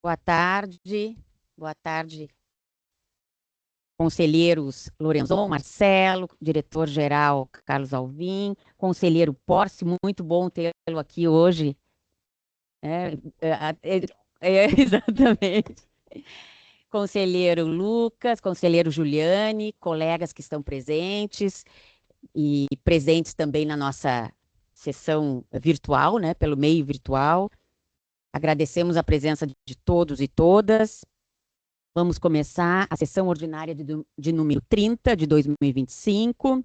Boa tarde. Boa tarde, conselheiros Lorenzon, Marcelo, diretor-geral Carlos Alvim, conselheiro Porce, muito bom tê-lo aqui hoje. É, exatamente. Conselheiro Lucas, conselheiro Juliane, colegas que estão presentes e presentes também na nossa sessão virtual, né, pelo meio virtual. Agradecemos a presença de todos e todas. Vamos começar a sessão ordinária de número 30 de 2025.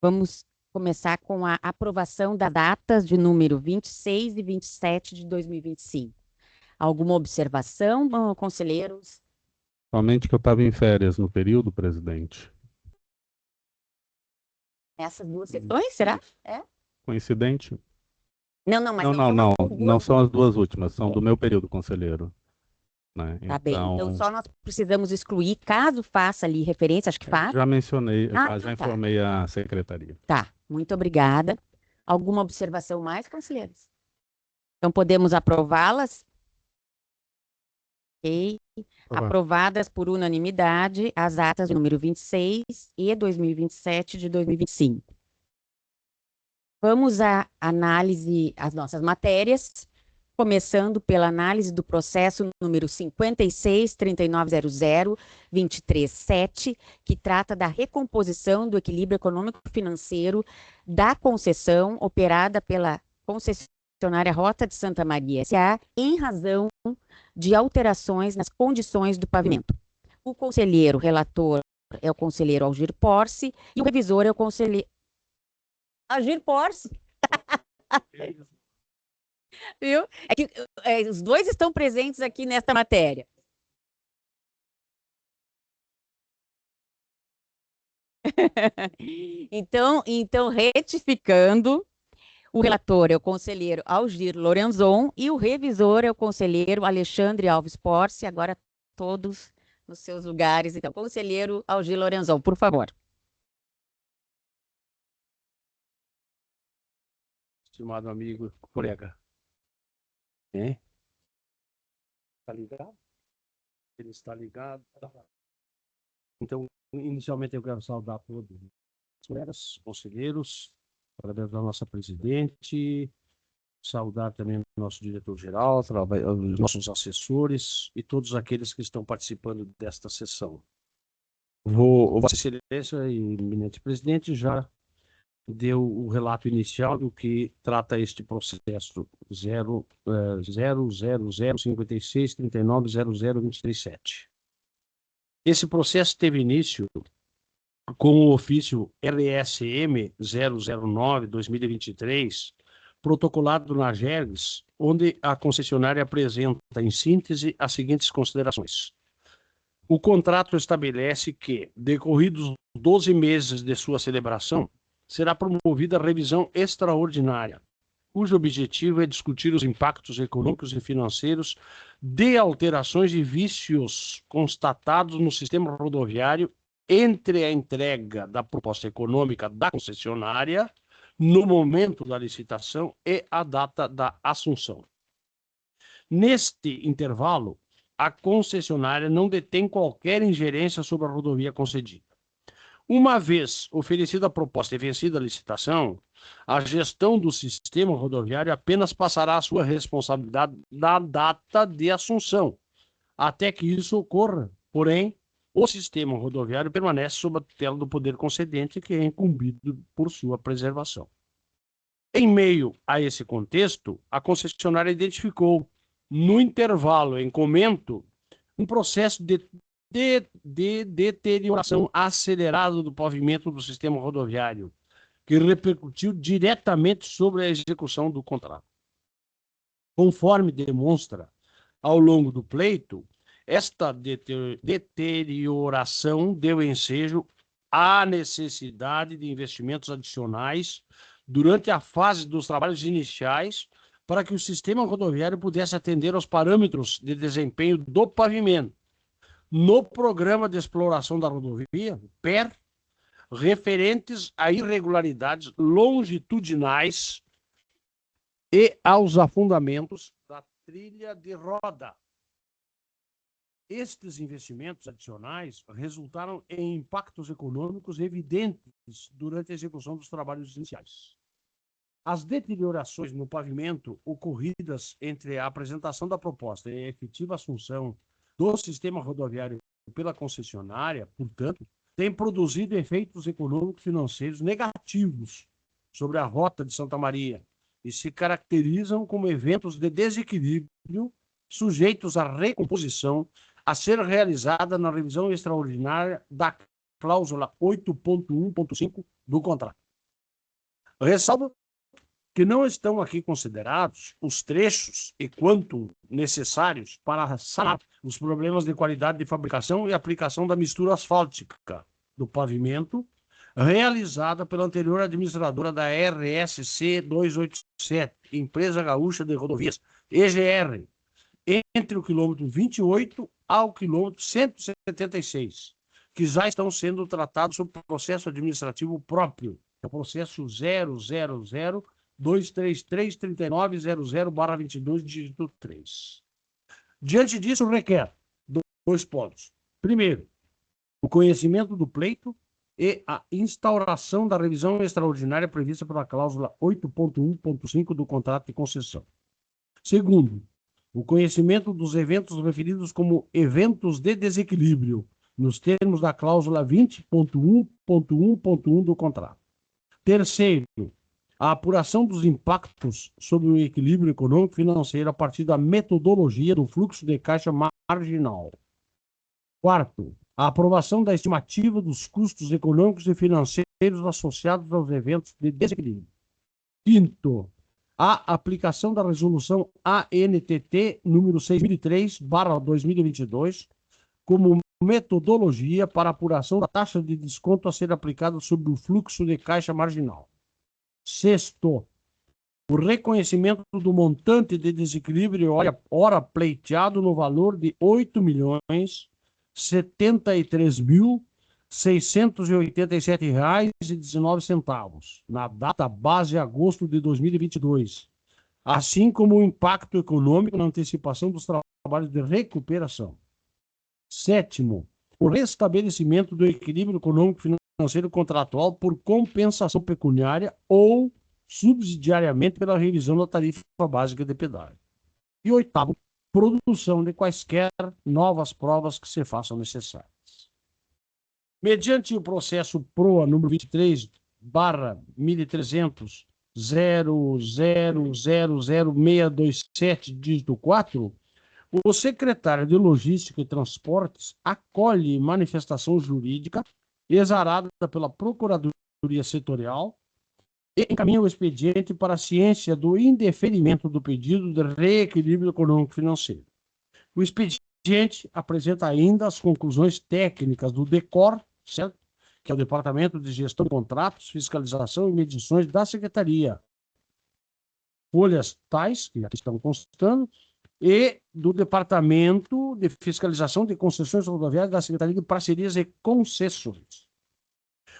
Vamos começar com a aprovação das datas de número 26 e 27 de 2025. Alguma observação, conselheiros? Somente que eu estava em férias no período, presidente. Essas duas sessões, será? É? Coincidente? Não, mas Não, não são as não duas são as duas últimas. últimas, são do meu período, conselheiro. Né? Tá bem. Então, Então, só nós precisamos excluir, caso faça ali referência, acho que faz. já mencionei, Ah, já tá. informei a secretaria. Tá, muito obrigada. Alguma observação mais, conselheiros? Então, podemos aprová-las? Ok. Aprovadas por unanimidade as atas de número 26 e 2027 de 2025. Vamos à análise, as nossas matérias, começando pela análise do processo número 56.3900.237, que trata da recomposição do equilíbrio econômico-financeiro da concessão operada pela concessionária Rota de Santa Maria S.A., em razão de alterações nas condições do pavimento. O conselheiro relator é o conselheiro Algir Porce e o revisor é o conselheiro Algir Porce. Viu? É que os dois estão presentes aqui nesta matéria. Então, retificando, o relator é o conselheiro Algir Lorenzon e o revisor é o conselheiro Alexandre Alves Porce, agora todos nos seus lugares. Então, conselheiro Algir Lorenzon, por favor. Estimado amigo, colega. Está ligado? Ele está ligado. Então, inicialmente eu quero saudar todos os colegas, conselheiros, através da nossa presidente, saudar também o nosso diretor-geral, os nossos assessores e todos aqueles que estão participando desta sessão. Vossa Excelência e eminente presidente já deu o relato inicial do que trata este processo 0005639002337. Esse processo teve início com o ofício RSM 009/2023, protocolado na GERGS, onde a concessionária apresenta, em síntese, as seguintes considerações. O contrato estabelece que, decorridos 12 meses de sua celebração, será promovida a revisão extraordinária, cujo objetivo é discutir os impactos econômicos e financeiros de alterações e vícios constatados no sistema rodoviário entre a entrega da proposta econômica da concessionária no momento da licitação e a data da assunção. Neste intervalo, a concessionária não detém qualquer ingerência sobre a rodovia concedida. Uma vez oferecida a proposta e vencida a licitação, a gestão do sistema rodoviário apenas passará a sua responsabilidade na data de assunção. Até que isso ocorra, porém, o sistema rodoviário permanece sob a tutela do poder concedente, que é incumbido por sua preservação. Em meio a esse contexto, a concessionária identificou, no intervalo em comento, um processo de deterioração acelerada do pavimento do sistema rodoviário, que repercutiu diretamente sobre a execução do contrato. Conforme demonstra ao longo do pleito, esta deterioração deu ensejo à necessidade de investimentos adicionais durante a fase dos trabalhos iniciais para que o sistema rodoviário pudesse atender aos parâmetros de desempenho do pavimento no Programa de Exploração da Rodovia, PER, referentes a irregularidades longitudinais e aos afundamentos da trilha de roda. Estes investimentos adicionais resultaram em impactos econômicos evidentes durante a execução dos trabalhos iniciais. As deteriorações no pavimento ocorridas entre a apresentação da proposta e a efetiva assunção do sistema rodoviário pela concessionária, portanto, têm produzido efeitos econômicos e financeiros negativos sobre a rota de Santa Maria e se caracterizam como eventos de desequilíbrio sujeitos à recomposição a ser realizada na revisão extraordinária da cláusula 8.1.5 do contrato. Ressalvo que não estão aqui considerados os trechos e quanto necessários para sanar os problemas de qualidade de fabricação e aplicação da mistura asfáltica do pavimento realizada pela anterior administradora da RSC 287, Empresa Gaúcha de Rodovias, EGR, entre o quilômetro 28 ao quilômetro 176, que já estão sendo tratados sob processo administrativo próprio, que é o processo 000-233-3900/22, dígito 3. Diante disso, requer dois pontos. Primeiro, o conhecimento do pleito e a instauração da revisão extraordinária prevista pela cláusula 8.1.5 do contrato de concessão. Segundo, o conhecimento dos eventos referidos como eventos de desequilíbrio, nos termos da cláusula 20.1.1.1 do contrato. Terceiro, a apuração dos impactos sobre o equilíbrio econômico e financeiro a partir da metodologia do fluxo de caixa marginal. Quarto, a aprovação da estimativa dos custos econômicos e financeiros associados aos eventos de desequilíbrio. Quinto, a aplicação da resolução ANTT número 6003/2022 como metodologia para apuração da taxa de desconto a ser aplicada sobre o fluxo de caixa marginal. Sexto, o reconhecimento do montante de desequilíbrio hora pleiteado no valor de R$ 8.073.687,19 na data base de agosto de 2022, assim como o impacto econômico na antecipação dos trabalhos de recuperação. Sétimo, o restabelecimento do equilíbrio econômico financeiro contratual por compensação pecuniária ou subsidiariamente pela revisão da tarifa básica de pedágio. E oitavo, produção de quaisquer novas provas que se façam necessárias. Mediante o processo PROA número 23/1300000627, dígito 4, o secretário de Logística e Transportes acolhe manifestação jurídica exarada pela Procuradoria Setorial e encaminha o expediente para a ciência do indeferimento do pedido de reequilíbrio econômico-financeiro. O expediente apresenta ainda as conclusões técnicas do DECOR, certo? Que é o Departamento de Gestão de Contratos, Fiscalização e Medições da Secretaria. Folhas tais, que aqui estão constando, e do Departamento de Fiscalização de Concessões Rodoviárias da Secretaria de Parcerias e Concessões.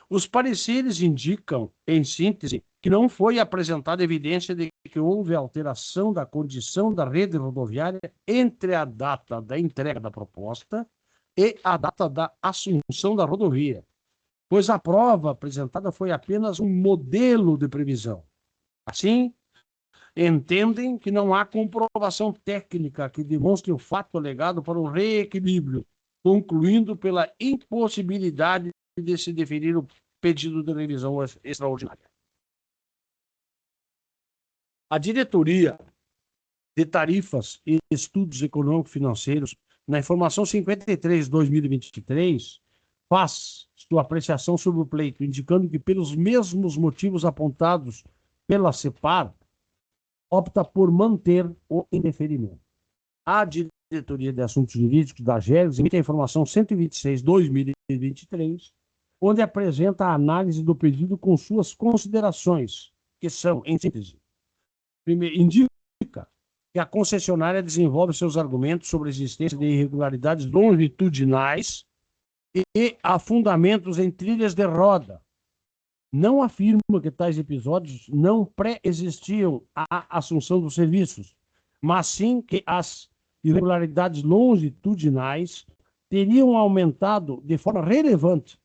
Os pareceres indicam, em síntese, que não foi apresentada evidência de que houve alteração da condição da rede rodoviária entre a data da entrega da proposta e a data da assunção da rodovia, pois a prova apresentada foi apenas um modelo de previsão. Assim, entendem que não há comprovação técnica que demonstre o fato alegado para o reequilíbrio, concluindo pela impossibilidade de se definir o pedido de revisão extraordinária. A Diretoria de Tarifas e Estudos Econômico-Financeiros, na informação 53/2023, faz sua apreciação sobre o pleito, indicando que, pelos mesmos motivos apontados pela CEPAR, opta por manter o indeferimento. A Diretoria de Assuntos Jurídicos da GERGS emite a informação 126/2023, onde apresenta a análise do pedido com suas considerações, que são, em síntese, primeiro, indica que a concessionária desenvolve seus argumentos sobre a existência de irregularidades longitudinais e afundamentos em trilhas de roda. Não afirma que tais episódios não pré-existiam à assunção dos serviços, mas sim que as irregularidades longitudinais teriam aumentado de forma relevante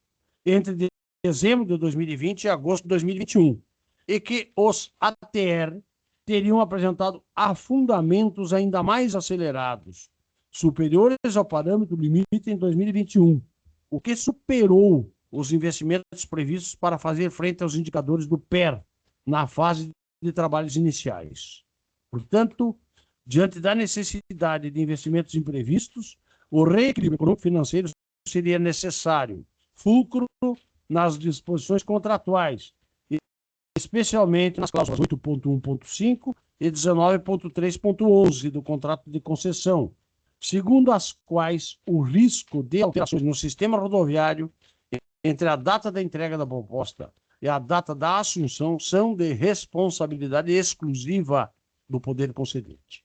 entre dezembro de 2020 e agosto de 2021, e que os ATR teriam apresentado afundamentos ainda mais acelerados, superiores ao parâmetro limite em 2021, o que superou os investimentos previstos para fazer frente aos indicadores do PER na fase de trabalhos iniciais. Portanto, diante da necessidade de investimentos imprevistos, o reequilíbrio econômico-financeiro seria necessário, fulcro nas disposições contratuais, especialmente nas cláusulas 8.1.5 e 19.3.11 do contrato de concessão, segundo as quais o risco de alterações no sistema rodoviário entre a data da entrega da proposta e a data da assunção são de responsabilidade exclusiva do poder concedente.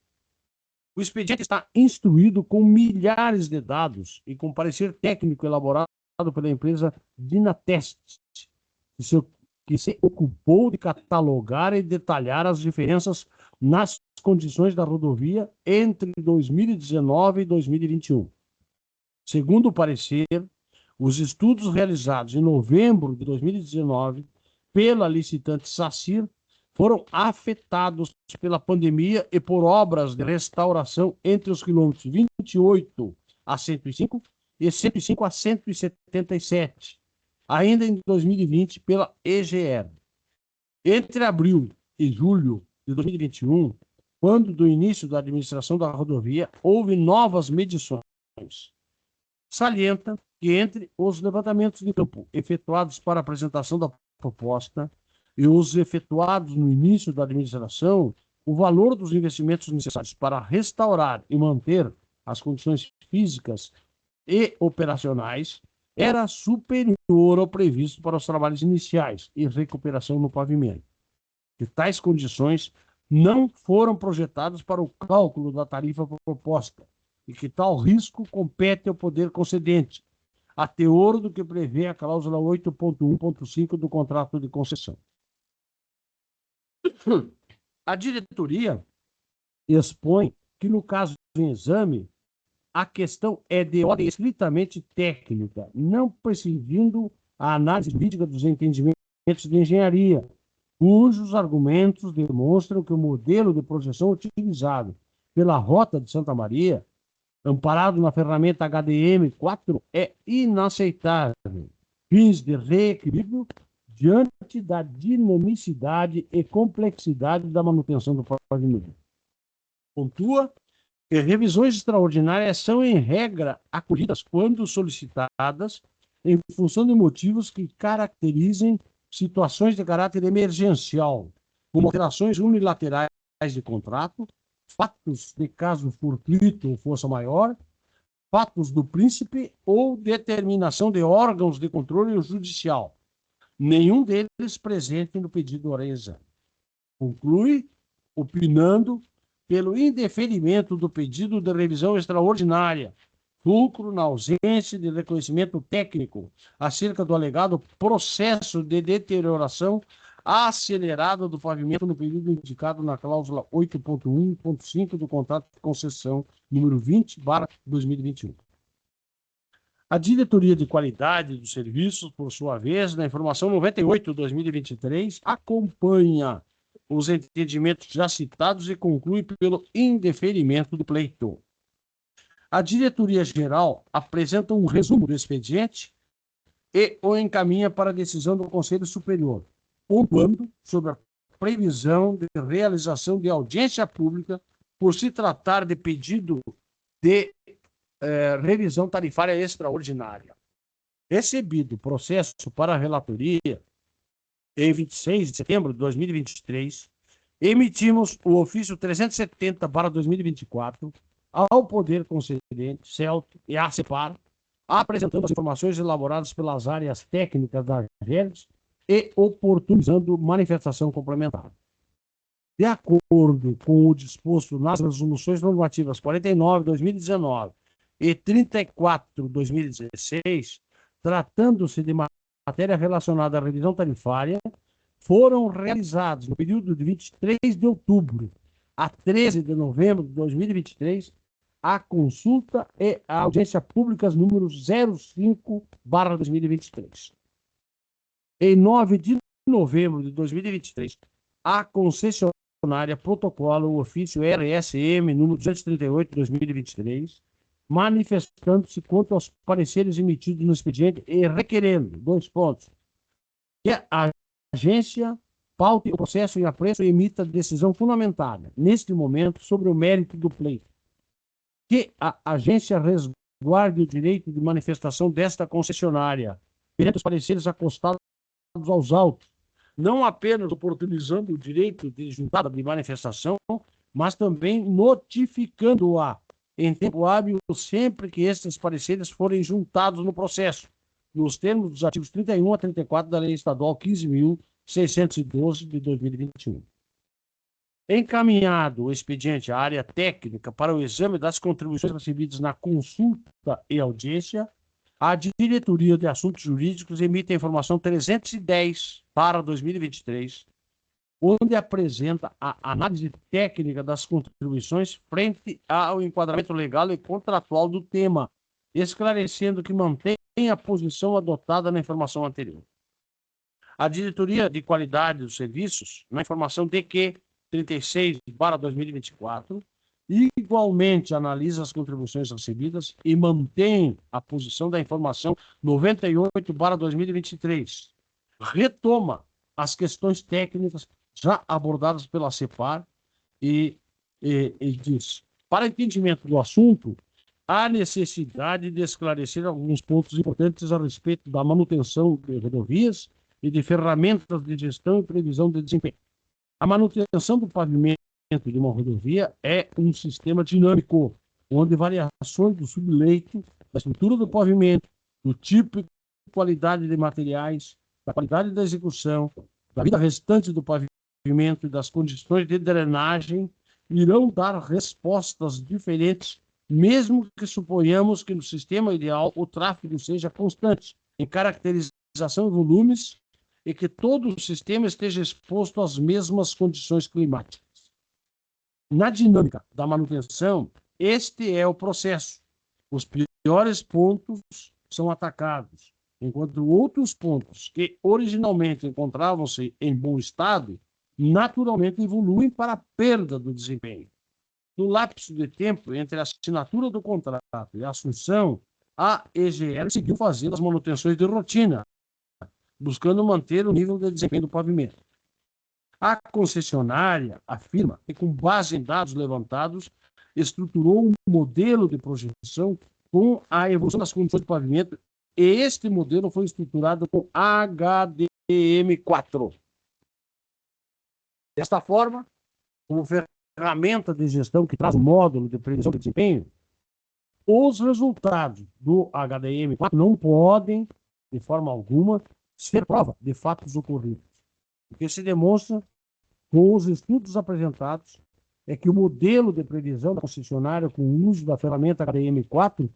O expediente está instruído com milhares de dados e com parecer técnico elaborado pela empresa Dinatest, que se ocupou de catalogar e detalhar as diferenças nas condições da rodovia entre 2019 e 2021. Segundo o parecer, os estudos realizados em novembro de 2019 pela licitante SACIR foram afetados pela pandemia e por obras de restauração entre os quilômetros 28 a 105 e 105 a 177, ainda em 2020 pela EGR. Entre abril e julho de 2021, quando do início da administração da rodovia, houve novas medições. Salienta que entre os levantamentos de campo efetuados para a apresentação da proposta e os efetuados no início da administração, o valor dos investimentos necessários para restaurar e manter as condições físicas e operacionais era superior ao previsto para os trabalhos iniciais e recuperação no pavimento. E tais condições não foram projetadas para o cálculo da tarifa proposta, e que tal risco compete ao poder concedente, a teor do que prevê a cláusula 8.1.5 do contrato de concessão. A diretoria expõe que, no caso em exame, a questão é de ordem estritamente técnica, não prescindindo a análise jurídica dos entendimentos de engenharia, cujos argumentos demonstram que o modelo de projeção utilizado pela Rota de Santa Maria, amparado na ferramenta HDM4, é inaceitável, fins de reequilíbrio diante da dinamicidade e complexidade da manutenção do pavimento. Pontua que revisões extraordinárias são, em regra, acolhidas quando solicitadas em função de motivos que caracterizem situações de caráter emergencial, como alterações unilaterais de contrato, fatos de caso fortuito ou força maior, fatos do príncipe ou determinação de órgãos de controle judicial, nenhum deles presente no pedido ora exame. Conclui, opinando pelo indeferimento do pedido de revisão extraordinária, fulcro na ausência de reconhecimento técnico acerca do alegado processo de deterioração acelerada do pavimento no período indicado na cláusula 8.1.5 do contrato de concessão número 20/2021. A Diretoria de Qualidade dos Serviços, por sua vez, na informação 98/2023, acompanha os entendimentos já citados e conclui pelo indeferimento do pleito. A Diretoria-Geral apresenta um resumo do expediente e o encaminha para a decisão do Conselho Superior, pontuando sobre a previsão de realização de audiência pública por se tratar de pedido de revisão tarifária extraordinária. Recebido o processo para a relatoria, em 26 de setembro de 2023, emitimos o ofício 370/2024 ao Poder Concedente, CELT e à CEPAR, apresentando as informações elaboradas pelas áreas técnicas da GERGS e oportunizando manifestação complementar. De acordo com o disposto nas resoluções normativas 49/2019 e 34/2016, tratando-se de matéria relacionada à revisão tarifária, foram realizados, no período de 23 de outubro a 13 de novembro de 2023, a consulta e a audiência públicas número 05/2023. Em 9 de novembro de 2023, a concessionária protocola o ofício RSM número 238/2023, manifestando-se quanto aos pareceres emitidos no expediente e requerendo, que a agência paute o processo em apreço e emita decisão fundamentada, neste momento, sobre o mérito do pleito. Que a agência resguarde o direito de manifestação desta concessionária, perante os pareceres acostados aos autos, não apenas oportunizando o direito de juntada de manifestação, mas também notificando-a em tempo hábil sempre que estes pareceres forem juntados no processo, nos termos dos artigos 31 a 34 da Lei Estadual 15.612 de 2021. Encaminhado o expediente à área técnica para o exame das contribuições recebidas na consulta e audiência, a Diretoria de Assuntos Jurídicos emite a informação 310/2023, onde apresenta a análise técnica das contribuições frente ao enquadramento legal e contratual do tema, esclarecendo que mantém a posição adotada na informação anterior. A Diretoria de Qualidade dos Serviços, na informação DQ 36/2024, igualmente analisa as contribuições recebidas e mantém a posição da informação 98/2023. Retoma as questões técnicas já abordadas pela CEPAR e diz: para entendimento do assunto, há necessidade de esclarecer alguns pontos importantes a respeito da manutenção de rodovias e de ferramentas de gestão e previsão de desempenho. A manutenção do pavimento de uma rodovia é um sistema dinâmico, onde variações do subleito, da estrutura do pavimento, do tipo e qualidade de materiais, da qualidade da execução, da vida restante do pavimento e das condições de drenagem irão dar respostas diferentes, mesmo que suponhamos que no sistema ideal o tráfego seja constante em caracterização e volumes e que todo o sistema esteja exposto às mesmas condições climáticas. Na dinâmica da manutenção, este é o processo. Os piores pontos são atacados, enquanto outros pontos que originalmente encontravam-se em bom estado, naturalmente evoluem para a perda do desempenho. No lapso de tempo entre a assinatura do contrato e a assunção, a EGR seguiu fazendo as manutenções de rotina, buscando manter o nível de desempenho do pavimento. A concessionária afirma que, com base em dados levantados, estruturou um modelo de projeção com a evolução das condições do pavimento, e este modelo foi estruturado com HDM4. Desta forma, como ferramenta de gestão que traz o módulo de previsão de desempenho, os resultados do HDM4 não podem, de forma alguma, ser prova de fatos ocorridos. O que se demonstra com os estudos apresentados é que o modelo de previsão da concessionária com o uso da ferramenta HDM4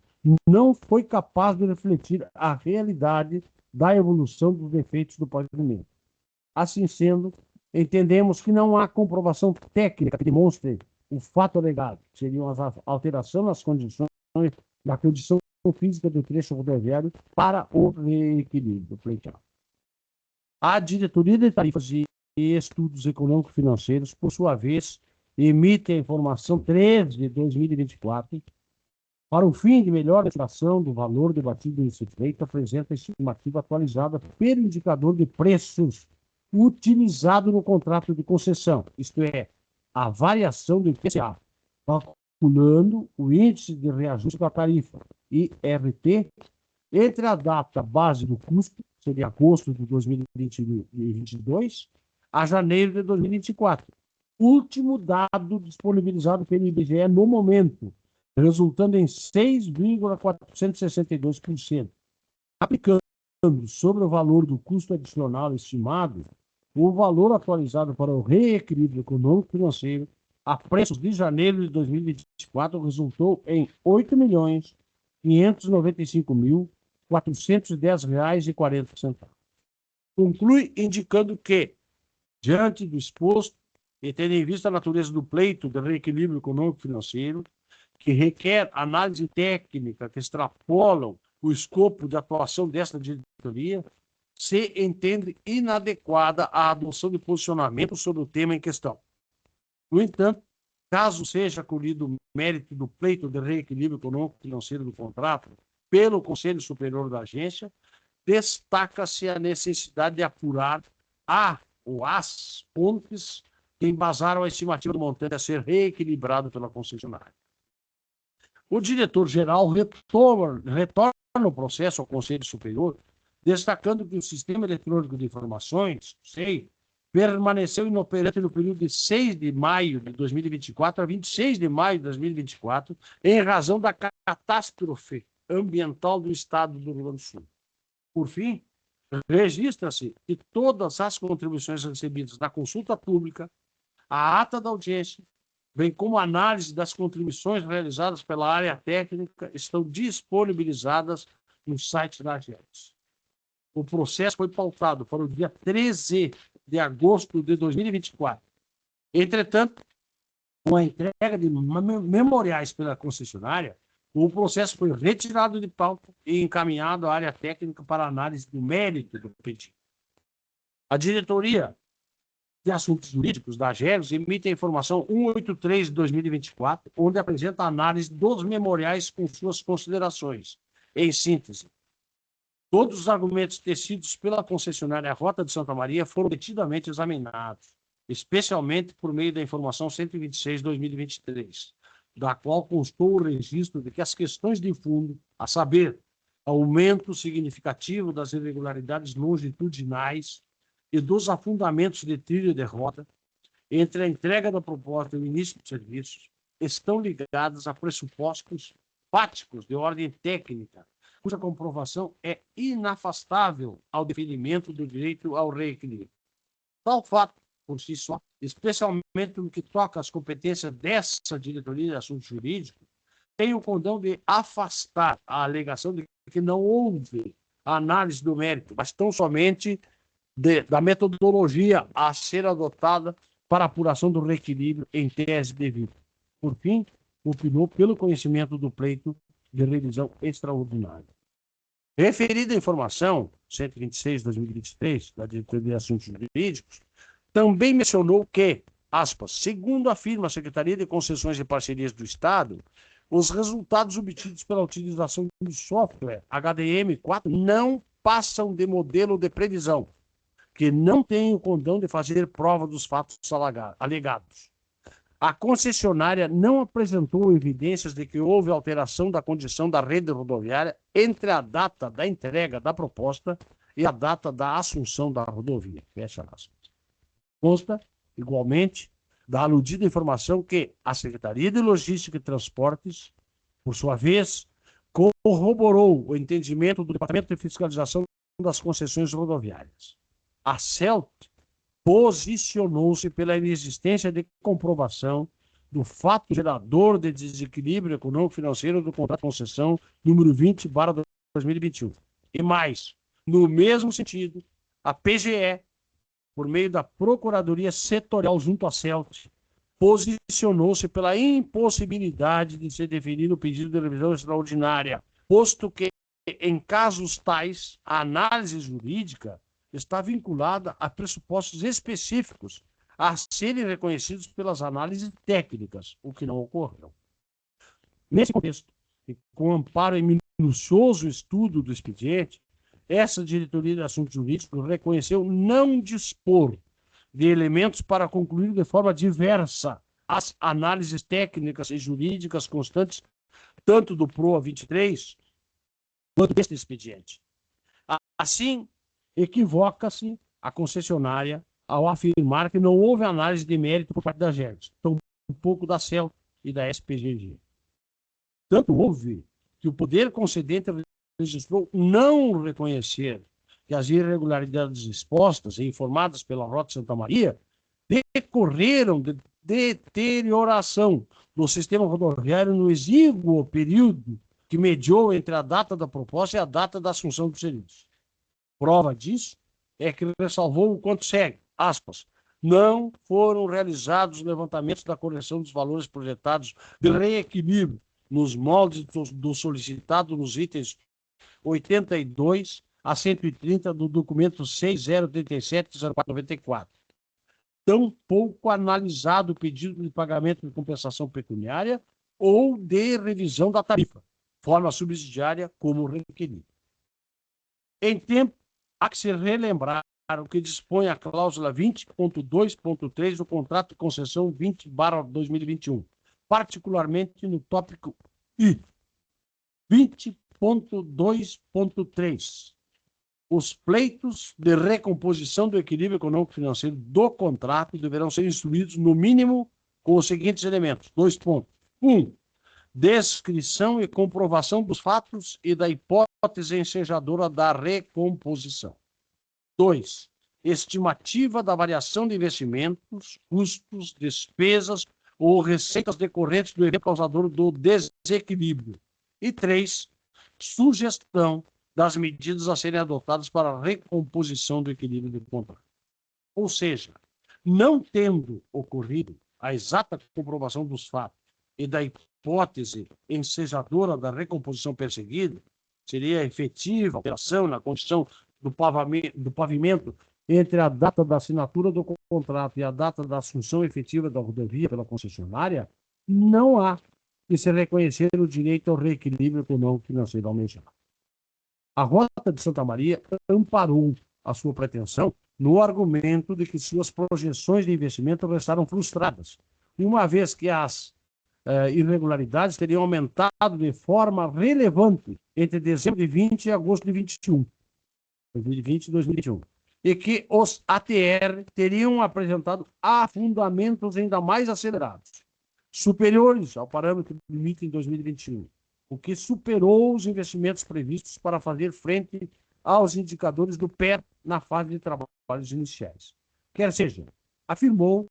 não foi capaz de refletir a realidade da evolução dos defeitos do pavimento. Assim sendo, entendemos que não há comprovação técnica que demonstre o fato alegado, que seriam as alterações nas condições da condição física do trecho rodoviário para o reequilíbrio pleiteado. A Diretoria de Tarifas e Estudos Econômico-Financeiros, por sua vez, emite a informação 13 de 2024, para o fim de melhor estimação do valor debatido nesse feito, apresenta a estimativa atualizada pelo indicador de preços utilizado no contrato de concessão, isto é, a variação do IPCA, calculando o índice de reajuste da tarifa, IRT, entre a data base do custo, seria agosto de 2022, a janeiro de 2024. Último dado disponibilizado pelo IBGE no momento, resultando em 6,462%. Aplicando sobre o valor do custo adicional estimado, o valor atualizado para o reequilíbrio econômico-financeiro a preços de janeiro de 2024 resultou em R$ 8.595.410,40. Conclui indicando que, diante do exposto, e tendo em vista a natureza do pleito de reequilíbrio econômico-financeiro, que requer análise técnica que extrapolam o escopo de atuação desta diretoria, se entende inadequada a adoção de posicionamento sobre o tema em questão. No entanto, caso seja acolhido o mérito do pleito de reequilíbrio econômico-financeiro do contrato pelo Conselho Superior da Agência, destaca-se a necessidade de apurar ou as fontes que embasaram a estimativa do montante a ser reequilibrado pela concessionária. O diretor-geral retorna o processo ao Conselho Superior, destacando que o Sistema Eletrônico de Informações, SEI, permaneceu inoperante no período de 6 de maio de 2024 a 26 de maio de 2024, em razão da catástrofe ambiental do Estado do Rio Grande do Sul. Por fim, registra-se que todas as contribuições recebidas na consulta pública, a ata da audiência, bem como a análise das contribuições realizadas pela área técnica, estão disponibilizadas no site da AGERGS. O processo foi pautado para o dia 13 de agosto de 2024. Entretanto, com a entrega de memoriais pela concessionária, o processo foi retirado de pauta e encaminhado à área técnica para análise do mérito do pedido. A diretoria de Assuntos Jurídicos da AGERGS emite a informação 183 de 2024, onde apresenta a análise dos memoriais com suas considerações. Em síntese, todos os argumentos tecidos pela concessionária Rota de Santa Maria foram detidamente examinados, especialmente por meio da informação 126 de 2023, da qual constou o registro de que as questões de fundo, a saber, aumento significativo das irregularidades longitudinais e dos afundamentos de trilha de rota, entre a entrega da proposta e o início dos serviços, estão ligadas a pressupostos fáticos de ordem técnica, cuja comprovação é inafastável ao definimento do direito ao reequilíbrio. Tal fato, por si só, especialmente no que toca às competências dessa diretoria de assuntos jurídicos, tem o condão de afastar a alegação de que não houve análise do mérito, mas tão somente da metodologia a ser adotada para a apuração do reequilíbrio em tese devida. Por fim, opinou pelo conhecimento do pleito de revisão extraordinária. Referida informação, 126 de 2023, da Diretoria de Assuntos Jurídicos, também mencionou que, aspas, segundo afirma a Secretaria de Concessões e Parcerias do Estado, os resultados obtidos pela utilização do software HDM4 não passam de modelo de previsão, que não tem o condão de fazer prova dos fatos alegados. A concessionária não apresentou evidências de que houve alteração da condição da rede rodoviária entre a data da entrega da proposta e a data da assunção da rodovia. Fecha aspas. Consta, igualmente, da aludida informação que a Secretaria de Logística e Transportes, por sua vez, corroborou o entendimento do Departamento de Fiscalização das Concessões Rodoviárias. A CELT posicionou-se pela inexistência de comprovação do fato gerador de desequilíbrio econômico-financeiro do contrato de concessão número 20/2021. E mais, no mesmo sentido, a PGE, por meio da Procuradoria Setorial junto à CELT, posicionou-se pela impossibilidade de se definir o pedido de revisão extraordinária, posto que, em casos tais, a análise jurídica está vinculada a pressupostos específicos a serem reconhecidos pelas análises técnicas, o que não ocorreu. Nesse contexto, e com amparo em minucioso estudo do expediente, essa diretoria de assuntos jurídicos reconheceu não dispor de elementos para concluir de forma diversa as análises técnicas e jurídicas constantes, tanto do PROA 23 quanto deste expediente. Assim, equivoca-se a concessionária ao afirmar que não houve análise de mérito por parte da AGERGS, tampouco da CELT e da SPGG. Tanto houve que o poder concedente registrou não reconhecer que as irregularidades expostas e informadas pela Rota Santa Maria decorreram de deterioração do sistema rodoviário no exíguo período que mediou entre a data da proposta e a data da assunção do serviço. Prova disso é que ressalvou o quanto segue, aspas, não foram realizados levantamentos da correção dos valores projetados de reequilíbrio nos moldes do solicitado nos itens 82 a 130 do documento 6037-0494. Tampouco analisado o pedido de pagamento de compensação pecuniária ou de revisão da tarifa, forma subsidiária como requerido. Em tempo, há que se relembrar o que dispõe a cláusula 20.2.3 do contrato de concessão 20/2021, particularmente no tópico I. 20.2.3. Os pleitos de recomposição do equilíbrio econômico-financeiro do contrato deverão ser instruídos, no mínimo, com os seguintes elementos. 2 pontos. 1. Descrição e comprovação dos fatos e da hipótese ensejadora da recomposição. 2. Estimativa da variação de investimentos, custos, despesas ou receitas decorrentes do evento causador do desequilíbrio. E 3. Sugestão das medidas a serem adotadas para a recomposição do equilíbrio do contrato. Ou seja, não tendo ocorrido a exata comprovação dos fatos e da hipótese ensejadora da recomposição perseguida, seria efetiva a alteração na condição do pavimento entre a data da assinatura do contrato e a data da assunção efetiva da rodovia pela concessionária, não há que se reconhecer o direito ao reequilíbrio econômico-financeiro almejado. A Rota de Santa Maria amparou a sua pretensão no argumento de que suas projeções de investimento restaram frustradas, uma vez que as irregularidades teriam aumentado de forma relevante entre dezembro de 20 e agosto de 21, 2020 e 2021, e que os ATR teriam apresentado afundamentos ainda mais acelerados, superiores ao parâmetro limite em 2021, o que superou os investimentos previstos para fazer frente aos indicadores do PER na fase de trabalhos iniciais. Quer seja, afirmou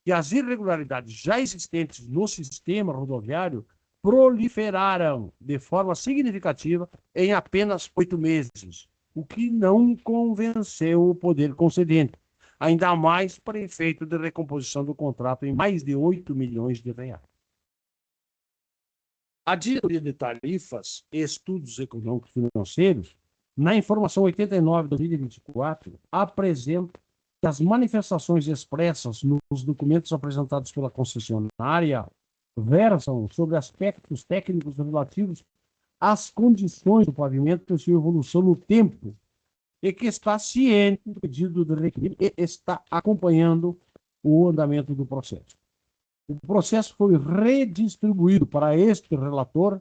que as irregularidades já existentes no sistema rodoviário proliferaram de forma significativa em apenas 8 meses, o que não convenceu o poder concedente, ainda mais para efeito de recomposição do contrato em mais de 8 milhões de reais. A Diretoria de Tarifas e Estudos Econômicos Financeiros, na informação 89 de 2024, apresenta que as manifestações expressas nos documentos apresentados pela concessionária versam sobre aspectos técnicos relativos às condições do pavimento e sua evolução no tempo, e que está ciente do pedido de reequilíbrio e está acompanhando o andamento do processo. O processo foi redistribuído para este relator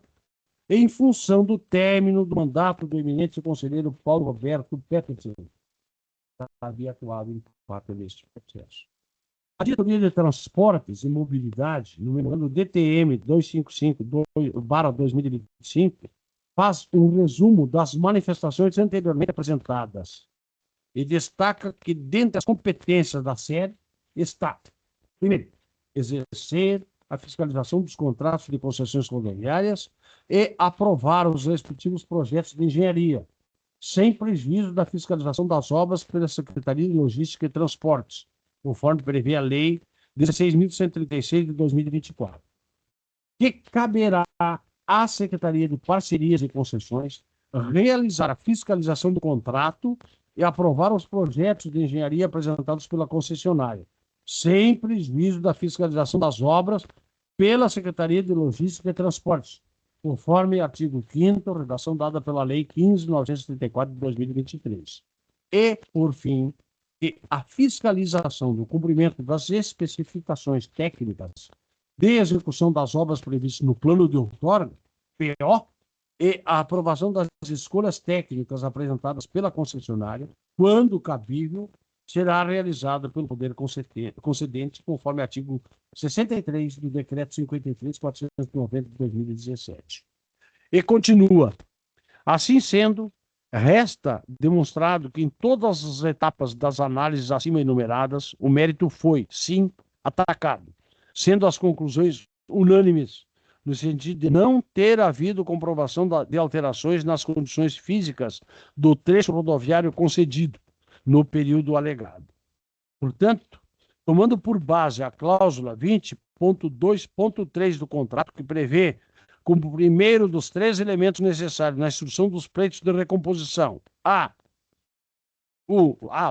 em função do término do mandato do eminente conselheiro Paulo Roberto Petersen, que havia atuado em parte deste processo. A Diretoria de Transportes e Mobilidade, no memorando DTM 255/2025, faz um resumo das manifestações anteriormente apresentadas e destaca que, dentre as competências da SER, está, primeiro, exercer a fiscalização dos contratos de concessões rodoviárias e aprovar os respectivos projetos de engenharia, sem prejuízo da fiscalização das obras pela Secretaria de Logística e Transportes, conforme prevê a Lei 16.136 de 2024, que caberá à Secretaria de Parcerias e Concessões realizar a fiscalização do contrato e aprovar os projetos de engenharia apresentados pela concessionária, sem prejuízo da fiscalização das obras pela Secretaria de Logística e Transportes, conforme artigo 5º, redação dada pela Lei 15.934 de 2023. E, por fim, que a fiscalização do cumprimento das especificações técnicas de execução das obras previstas no plano de outorga, PO, e a aprovação das escolhas técnicas apresentadas pela concessionária, quando cabível, será realizada pelo poder concedente, conforme artigo 63 do Decreto 53.490 de 2017. E continua. Assim sendo, resta demonstrado que em todas as etapas das análises acima enumeradas, o mérito foi, sim, atacado, sendo as conclusões unânimes, no sentido de não ter havido comprovação de alterações nas condições físicas do trecho rodoviário concedido no período alegado. Portanto, tomando por base a cláusula 20.2.3 do contrato, que prevê como primeiro dos 3 elementos necessários na instrução dos pleitos de recomposição.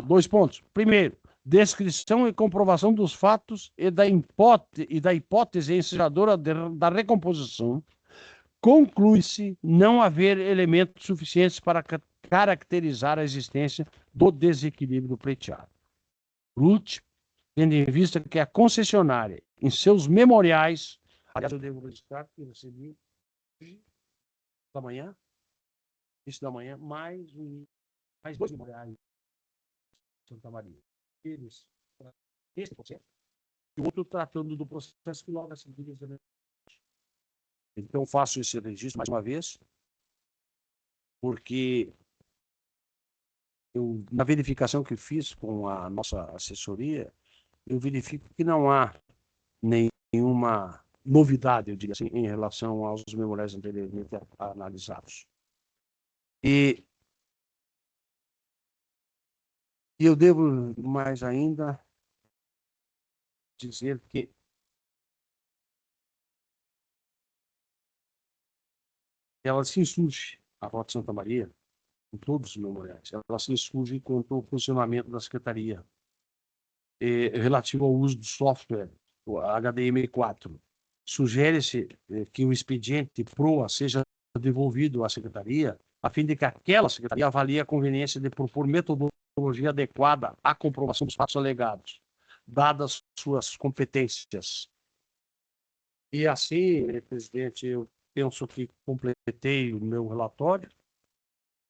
Dois pontos. Primeiro, descrição e comprovação dos fatos e da hipótese encerradora da recomposição. Conclui-se não haver elementos suficientes para caracterizar a existência do desequilíbrio pleiteado. Por último, tendo em vista que a concessionária, em seus memoriais, aliás, eu devo registrar que eu recebi hoje da manhã, isso da manhã, mais 2 memoriais de Santa Maria. Eles, esse processo, e o outro tratando do processo que logo a seguir exame. Então, faço esse registro mais uma vez, porque na verificação que fiz com a nossa assessoria, eu verifico que não há nenhuma novidade, eu diria assim, em relação aos memoriais anteriormente analisados. E eu devo mais ainda dizer que ela se insurge, a Rota Santa Maria, em todos os memoriais, ela se insurge quanto ao funcionamento da Secretaria, relativo ao uso do software, o HDM4. Sugere-se que o expediente PROA seja devolvido à Secretaria, a fim de que aquela Secretaria avalie a conveniência de propor metodologia adequada à comprovação dos fatos alegados, dadas suas competências. E assim, presidente, eu penso que completei o meu relatório,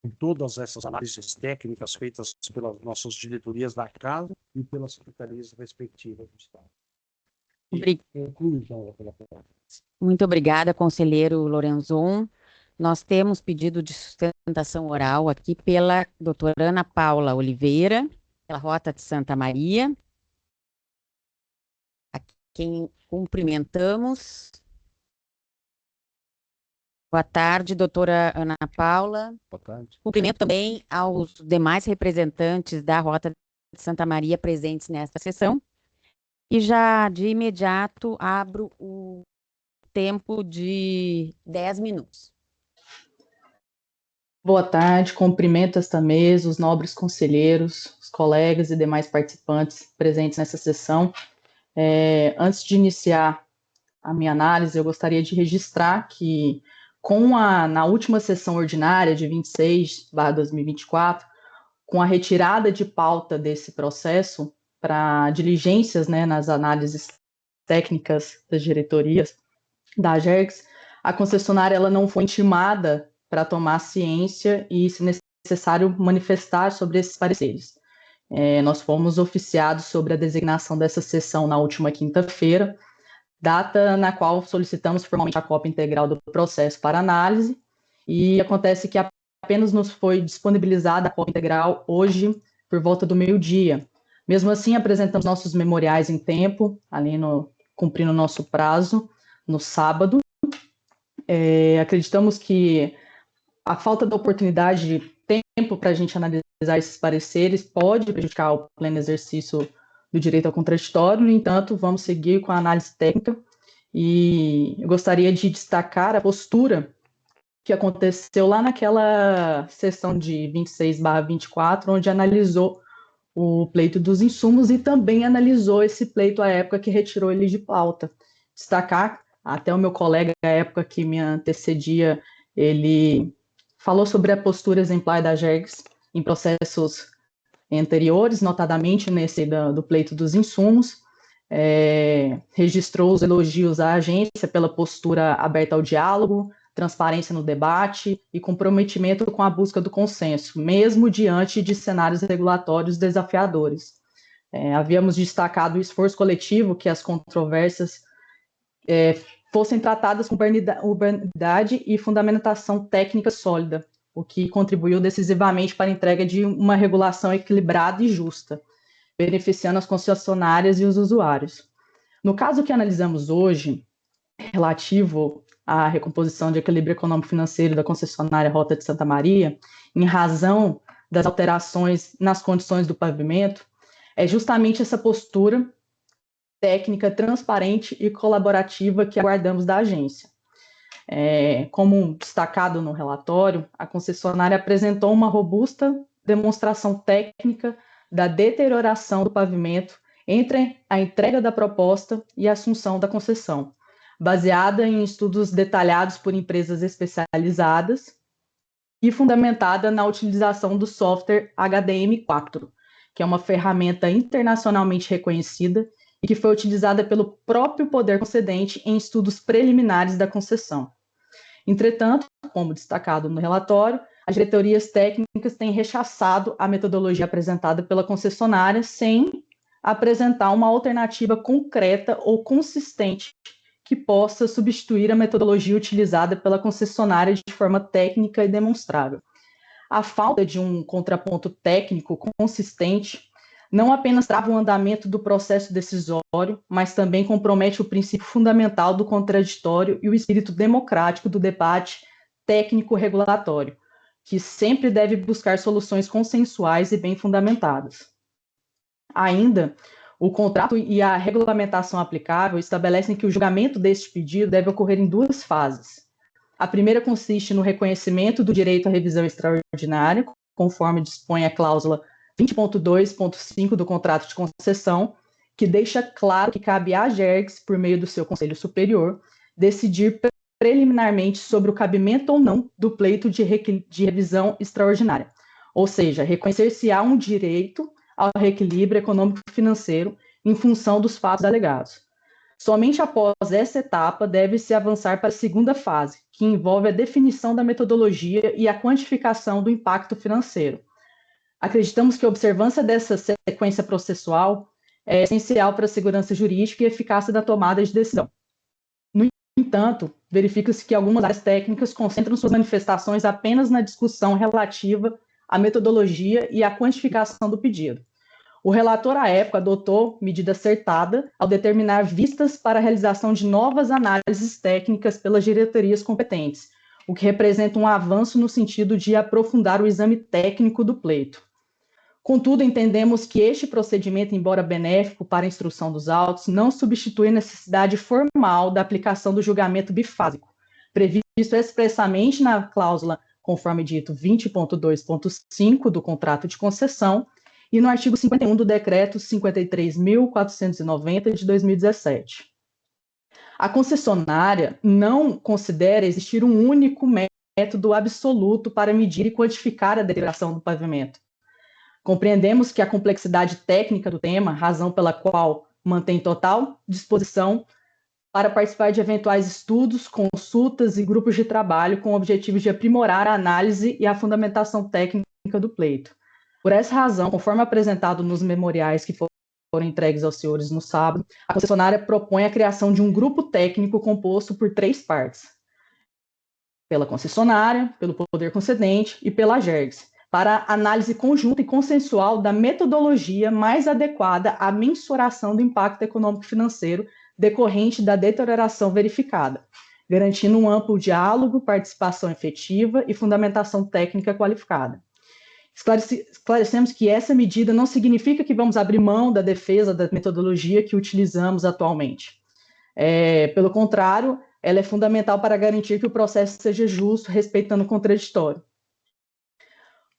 com todas essas análises técnicas feitas pelas nossas diretorias da Casa e pelas secretarias respectivas do Estado. Muito obrigada, conselheiro Lorenzon. Nós temos pedido de sustentação oral aqui pela doutora Ana Paula Oliveira, pela Rota de Santa Maria, a quem cumprimentamos. Boa tarde, doutora Ana Paula. Boa tarde. Cumprimento também aos demais representantes da Rota de Santa Maria presentes nesta sessão. E já de imediato abro o tempo de 10 minutos. Boa tarde, cumprimento esta mesa, os nobres conselheiros, os colegas e demais participantes presentes nessa sessão. Antes de iniciar a minha análise, eu gostaria de registrar que na última sessão ordinária de 26/2024, com a retirada de pauta desse processo para diligências, nas análises técnicas das diretorias da AGERGS, a concessionária ela não foi intimada para tomar ciência e, se necessário, manifestar sobre esses pareceres. Nós fomos oficiados sobre a designação dessa sessão na última quinta-feira, data na qual solicitamos formalmente a cópia integral do processo para análise, e acontece que apenas nos foi disponibilizada a cópia integral hoje, por volta do meio-dia. Mesmo assim, apresentamos nossos memoriais em tempo, cumprindo o nosso prazo, no sábado. Acreditamos que a falta da oportunidade de tempo para a gente analisar esses pareceres pode prejudicar o pleno exercício do direito ao contraditório. No entanto, vamos seguir com a análise técnica e eu gostaria de destacar a postura que aconteceu lá naquela sessão de 26/24, onde analisou o pleito dos insumos e também analisou esse pleito à época que retirou ele de pauta. Destacar, até o meu colega, à época que me antecedia, ele falou sobre a postura exemplar da AGERGS em processos anteriores, notadamente nesse do pleito dos insumos, registrou os elogios à agência pela postura aberta ao diálogo, transparência no debate e comprometimento com a busca do consenso, mesmo diante de cenários regulatórios desafiadores. Havíamos destacado o esforço coletivo que as controvérsias fossem tratadas com urbanidade e fundamentação técnica sólida, o que contribuiu decisivamente para a entrega de uma regulação equilibrada e justa, beneficiando as concessionárias e os usuários. No caso que analisamos hoje, relativo à recomposição de equilíbrio econômico-financeiro da concessionária Rota de Santa Maria, em razão das alterações nas condições do pavimento, é justamente essa postura técnica transparente e colaborativa que aguardamos da agência. Como destacado no relatório, a concessionária apresentou uma robusta demonstração técnica da deterioração do pavimento entre a entrega da proposta e a assunção da concessão, baseada em estudos detalhados por empresas especializadas e fundamentada na utilização do software HDM4, que é uma ferramenta internacionalmente reconhecida e que foi utilizada pelo próprio poder concedente em estudos preliminares da concessão. Entretanto, como destacado no relatório, as diretorias técnicas têm rechaçado a metodologia apresentada pela concessionária sem apresentar uma alternativa concreta ou consistente que possa substituir a metodologia utilizada pela concessionária de forma técnica e demonstrável. A falta de um contraponto técnico consistente não apenas trava o andamento do processo decisório, mas também compromete o princípio fundamental do contraditório e o espírito democrático do debate técnico-regulatório, que sempre deve buscar soluções consensuais e bem fundamentadas. Ainda, o contrato e a regulamentação aplicável estabelecem que o julgamento deste pedido deve ocorrer em duas fases. A primeira consiste no reconhecimento do direito à revisão extraordinária, conforme dispõe a cláusula 20.2.5 do contrato de concessão, que deixa claro que cabe à AGERGS, por meio do seu Conselho Superior, decidir preliminarmente sobre o cabimento ou não do pleito de revisão extraordinária, ou seja, reconhecer se há um direito ao reequilíbrio econômico-financeiro em função dos fatos alegados. Somente após essa etapa deve-se avançar para a segunda fase, que envolve a definição da metodologia e a quantificação do impacto financeiro. Acreditamos que a observância dessa sequência processual é essencial para a segurança jurídica e eficácia da tomada de decisão. No entanto, verifica-se que algumas áreas técnicas concentram suas manifestações apenas na discussão relativa à metodologia e à quantificação do pedido. O relator, à época, adotou medida acertada ao determinar vistas para a realização de novas análises técnicas pelas diretorias competentes, o que representa um avanço no sentido de aprofundar o exame técnico do pleito. Contudo, entendemos que este procedimento, embora benéfico para a instrução dos autos, não substitui a necessidade formal da aplicação do julgamento bifásico, previsto expressamente na cláusula, conforme dito, 20.2.5 do contrato de concessão e no artigo 51 do decreto 53.490 de 2017. A concessionária não considera existir um único método absoluto para medir e quantificar a deterioração do pavimento. Compreendemos que a complexidade técnica do tema, razão pela qual mantém total disposição para participar de eventuais estudos, consultas e grupos de trabalho com o objetivo de aprimorar a análise e a fundamentação técnica do pleito. Por essa razão, conforme apresentado nos memoriais que foram entregues aos senhores no sábado, a concessionária propõe a criação de um grupo técnico composto por 3 partes: pela concessionária, pelo poder concedente e pela AGERGS, para análise conjunta e consensual da metodologia mais adequada à mensuração do impacto econômico-financeiro decorrente da deterioração verificada, garantindo um amplo diálogo, participação efetiva e fundamentação técnica qualificada. Esclarecemos que essa medida não significa que vamos abrir mão da defesa da metodologia que utilizamos atualmente. Pelo contrário, ela é fundamental para garantir que o processo seja justo, respeitando o contraditório.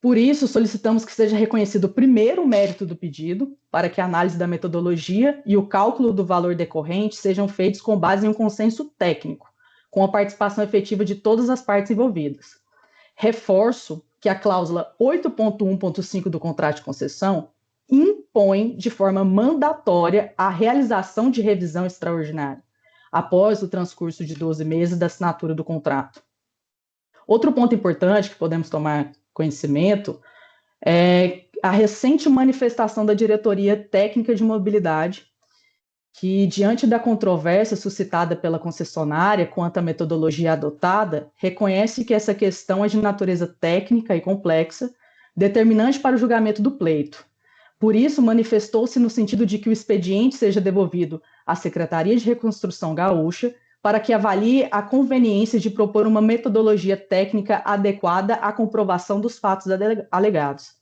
Por isso, solicitamos que seja reconhecido primeiro o mérito do pedido, para que a análise da metodologia e o cálculo do valor decorrente sejam feitos com base em um consenso técnico, com a participação efetiva de todas as partes envolvidas. Reforço que a cláusula 8.1.5 do contrato de concessão impõe de forma mandatória a realização de revisão extraordinária, após o transcurso de 12 meses da assinatura do contrato. Outro ponto importante que podemos tomar conhecimento é a recente manifestação da Diretoria Técnica de Mobilidade, que, diante da controvérsia suscitada pela concessionária quanto à metodologia adotada, reconhece que essa questão é de natureza técnica e complexa, determinante para o julgamento do pleito. Por isso, manifestou-se no sentido de que o expediente seja devolvido à Secretaria de Reconstrução Gaúcha para que avalie a conveniência de propor uma metodologia técnica adequada à comprovação dos fatos alegados.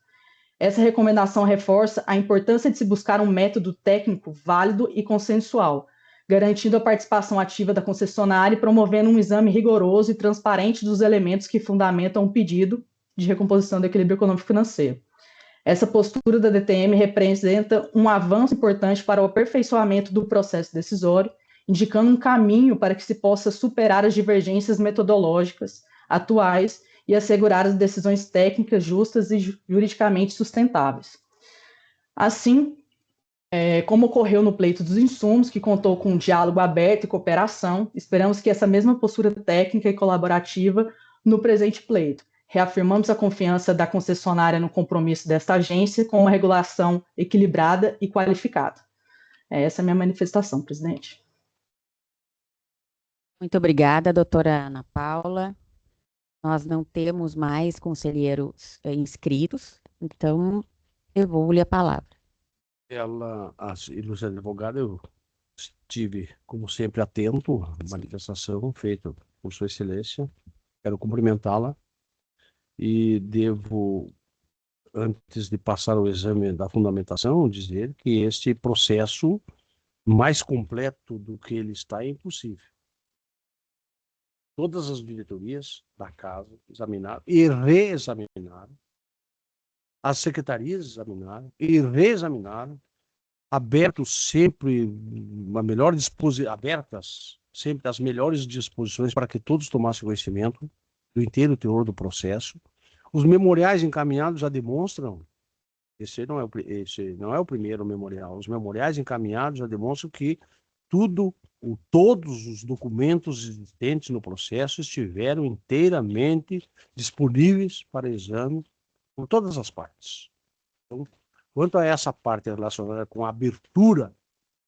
Essa recomendação reforça a importância de se buscar um método técnico válido e consensual, garantindo a participação ativa da concessionária e promovendo um exame rigoroso e transparente dos elementos que fundamentam o pedido de recomposição do equilíbrio econômico-financeiro. Essa postura da DTM representa um avanço importante para o aperfeiçoamento do processo decisório, indicando um caminho para que se possa superar as divergências metodológicas atuais e assegurar as decisões técnicas justas e juridicamente sustentáveis. Assim, como ocorreu no pleito dos insumos, que contou com um diálogo aberto e cooperação, esperamos que essa mesma postura técnica e colaborativa no presente pleito. Reafirmamos a confiança da concessionária no compromisso desta agência com uma regulação equilibrada e qualificada. Essa é a minha manifestação, presidente. Muito obrigada, doutora Ana Paula. Nós não temos mais conselheiros inscritos, então eu vou-lhe a palavra. A ilustre advogada, eu estive, como sempre, atento à manifestação feita por Sua Excelência. Quero cumprimentá-la e devo, antes de passar o exame da fundamentação, dizer que este processo, mais completo do que ele está, é impossível. Todas as diretorias da casa examinaram e reexaminaram, as secretarias examinaram e reexaminaram, abertas sempre as melhores disposições para que todos tomassem conhecimento do inteiro teor do processo. Os memoriais encaminhados já demonstram, esse não é o primeiro memorial, os memoriais encaminhados já demonstram que todos os documentos existentes no processo estiveram inteiramente disponíveis para exame por todas as partes. Então, quanto a essa parte relacionada com a abertura,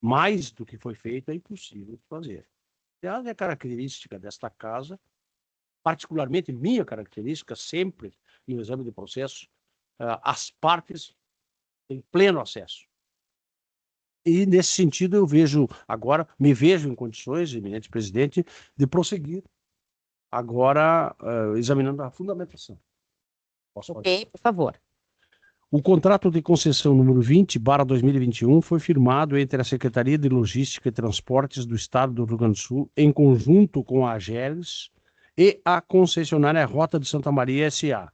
mais do que foi feito, é impossível fazer. Aliás, é a característica desta casa, particularmente minha característica, sempre no exame de processo, as partes têm pleno acesso. E, nesse sentido, me vejo em condições, eminente presidente, de prosseguir agora examinando a fundamentação. Ok, por favor. O contrato de concessão número 20/2021 foi firmado entre a Secretaria de Logística e Transportes do Estado do Rio Grande do Sul, em conjunto com a AGERGS e a concessionária Rota de Santa Maria S.A.,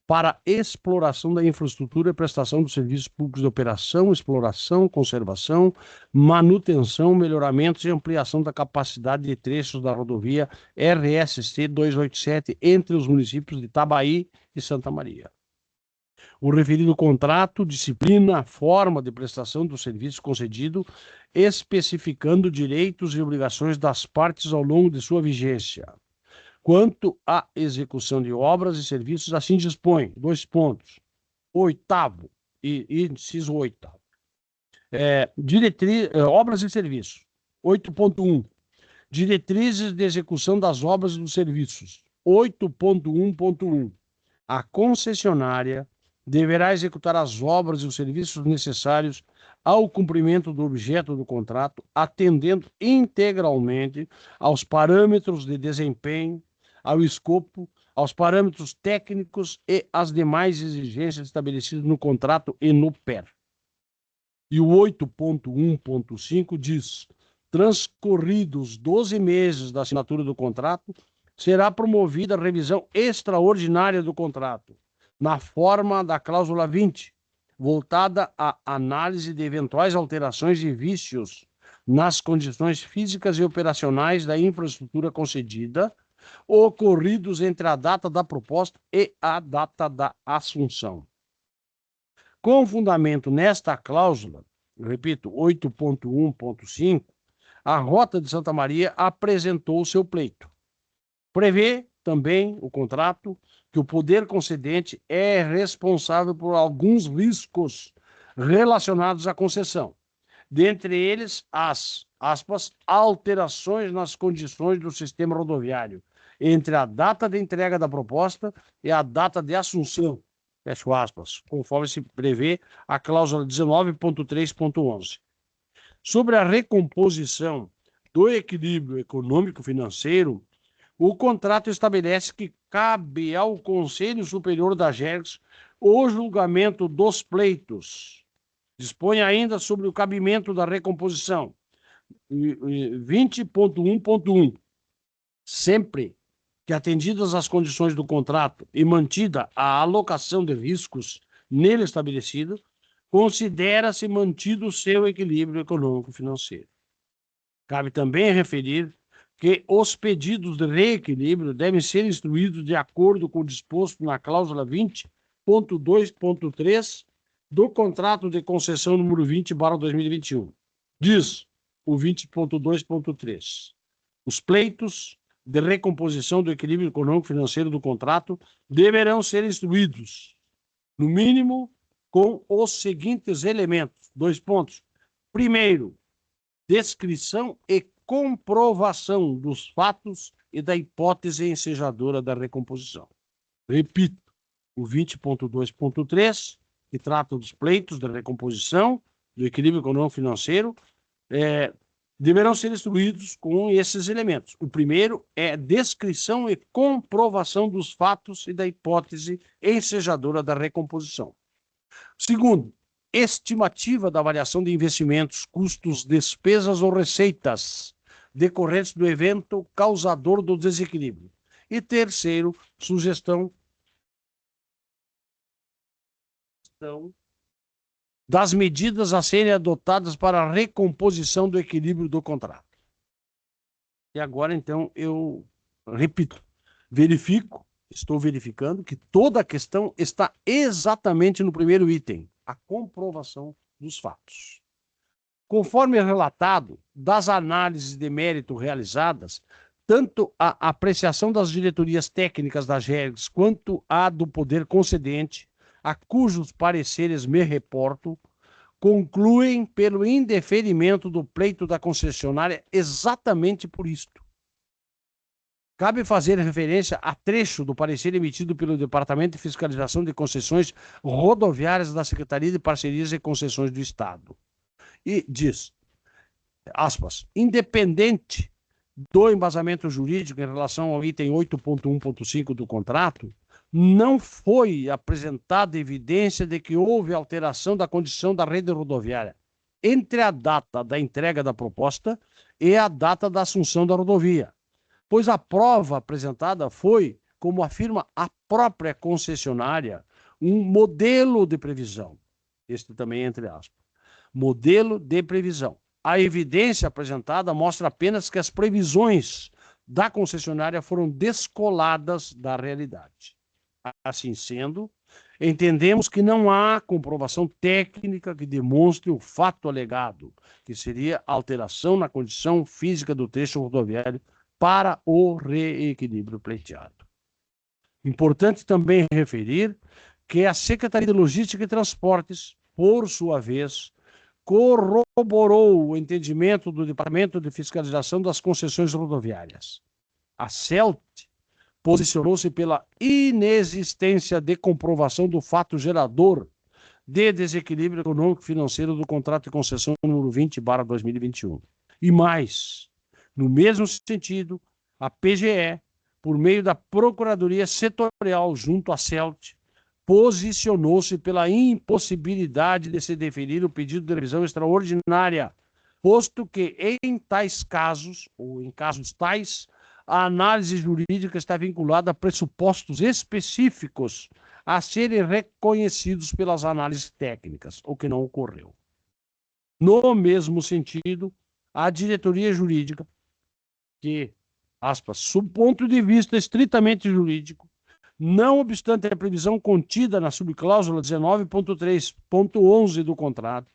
para exploração da infraestrutura e prestação dos serviços públicos de operação, exploração, conservação, manutenção, melhoramentos e ampliação da capacidade de trechos da rodovia RSC 287 entre os municípios de Itabaí e Santa Maria. O referido contrato disciplina a forma de prestação do serviço concedido, especificando direitos e obrigações das partes ao longo de sua vigência. Quanto à execução de obras e serviços, assim dispõe, 2 pontos. 8º e inciso 8º. Obras e serviços. 8.1. Diretrizes de execução das obras e dos serviços. 8.1.1. A concessionária deverá executar as obras e os serviços necessários ao cumprimento do objeto do contrato, atendendo integralmente aos parâmetros de desempenho, ao escopo, aos parâmetros técnicos e às demais exigências estabelecidas no contrato e no PER. E o 8.1.5 diz: transcorridos 12 meses da assinatura do contrato, será promovida a revisão extraordinária do contrato, na forma da cláusula 20, voltada à análise de eventuais alterações e vícios nas condições físicas e operacionais da infraestrutura concedida, ocorridos entre a data da proposta e a data da assunção. Com fundamento nesta cláusula, repito, 8.1.5, a Rota de Santa Maria apresentou o seu pleito. Prevê também o contrato que o poder concedente é responsável por alguns riscos relacionados à concessão, dentre eles as, aspas, alterações nas condições do sistema rodoviário entre a data de entrega da proposta e a data de assunção, fecho aspas, conforme se prevê a cláusula 19.3.11. Sobre a recomposição do equilíbrio econômico-financeiro, o contrato estabelece que cabe ao Conselho Superior da AGERGS o julgamento dos pleitos. Dispõe ainda sobre o cabimento da recomposição. 20.1.1. Sempre que atendidas as condições do contrato e mantida a alocação de riscos nele estabelecido, considera-se mantido o seu equilíbrio econômico-financeiro. Cabe também referir que os pedidos de reequilíbrio devem ser instruídos de acordo com o disposto na cláusula 20.2.3 do contrato de concessão número 20/2021. Diz o 20.2.3. Os pleitos de recomposição do equilíbrio econômico-financeiro do contrato deverão ser instruídos, no mínimo, com os seguintes elementos. 2 pontos. Primeiro, descrição e comprovação dos fatos e da hipótese ensejadora da recomposição. Repito, o 20.2.3, que trata dos pleitos da recomposição do equilíbrio econômico-financeiro, deverão ser instruídos com esses elementos. O primeiro é descrição e comprovação dos fatos e da hipótese ensejadora da recomposição. Segundo, estimativa da variação de investimentos, custos, despesas ou receitas decorrentes do evento causador do desequilíbrio. E terceiro, sugestão das medidas a serem adotadas para a recomposição do equilíbrio do contrato. E agora, então, eu repito, estou verificando que toda a questão está exatamente no primeiro item, a comprovação dos fatos. Conforme relatado, das análises de mérito realizadas, tanto a apreciação das diretorias técnicas da GERGS quanto a do poder concedente, a cujos pareceres me reporto, concluem pelo indeferimento do pleito da concessionária exatamente por isto. Cabe fazer referência a trecho do parecer emitido pelo Departamento de Fiscalização de Concessões Rodoviárias da Secretaria de Parcerias e Concessões do Estado. E diz, aspas, independente do embasamento jurídico em relação ao item 8.1.5 do contrato, não foi apresentada evidência de que houve alteração da condição da rede rodoviária entre a data da entrega da proposta e a data da assunção da rodovia, pois a prova apresentada foi, como afirma a própria concessionária, um modelo de previsão. Este também entre aspas. Modelo de previsão. A evidência apresentada mostra apenas que as previsões da concessionária foram descoladas da realidade. Assim sendo, entendemos que não há comprovação técnica que demonstre o fato alegado, que seria a alteração na condição física do trecho rodoviário para o reequilíbrio pleiteado. Importante também referir que a Secretaria de Logística e Transportes, por sua vez, corroborou o entendimento do Departamento de Fiscalização das Concessões Rodoviárias. A CELT posicionou-se pela inexistência de comprovação do fato gerador de desequilíbrio econômico-financeiro do contrato de concessão número 20/2021. E mais, no mesmo sentido, a PGE, por meio da Procuradoria Setorial junto à CELT, posicionou-se pela impossibilidade de se deferir o pedido de revisão extraordinária, posto que em tais casos, ou em casos tais, a análise jurídica está vinculada a pressupostos específicos a serem reconhecidos pelas análises técnicas, o que não ocorreu. No mesmo sentido, a diretoria jurídica, que, aspas, sob ponto de vista estritamente jurídico, não obstante a previsão contida na subcláusula 19.3.11 do contrato,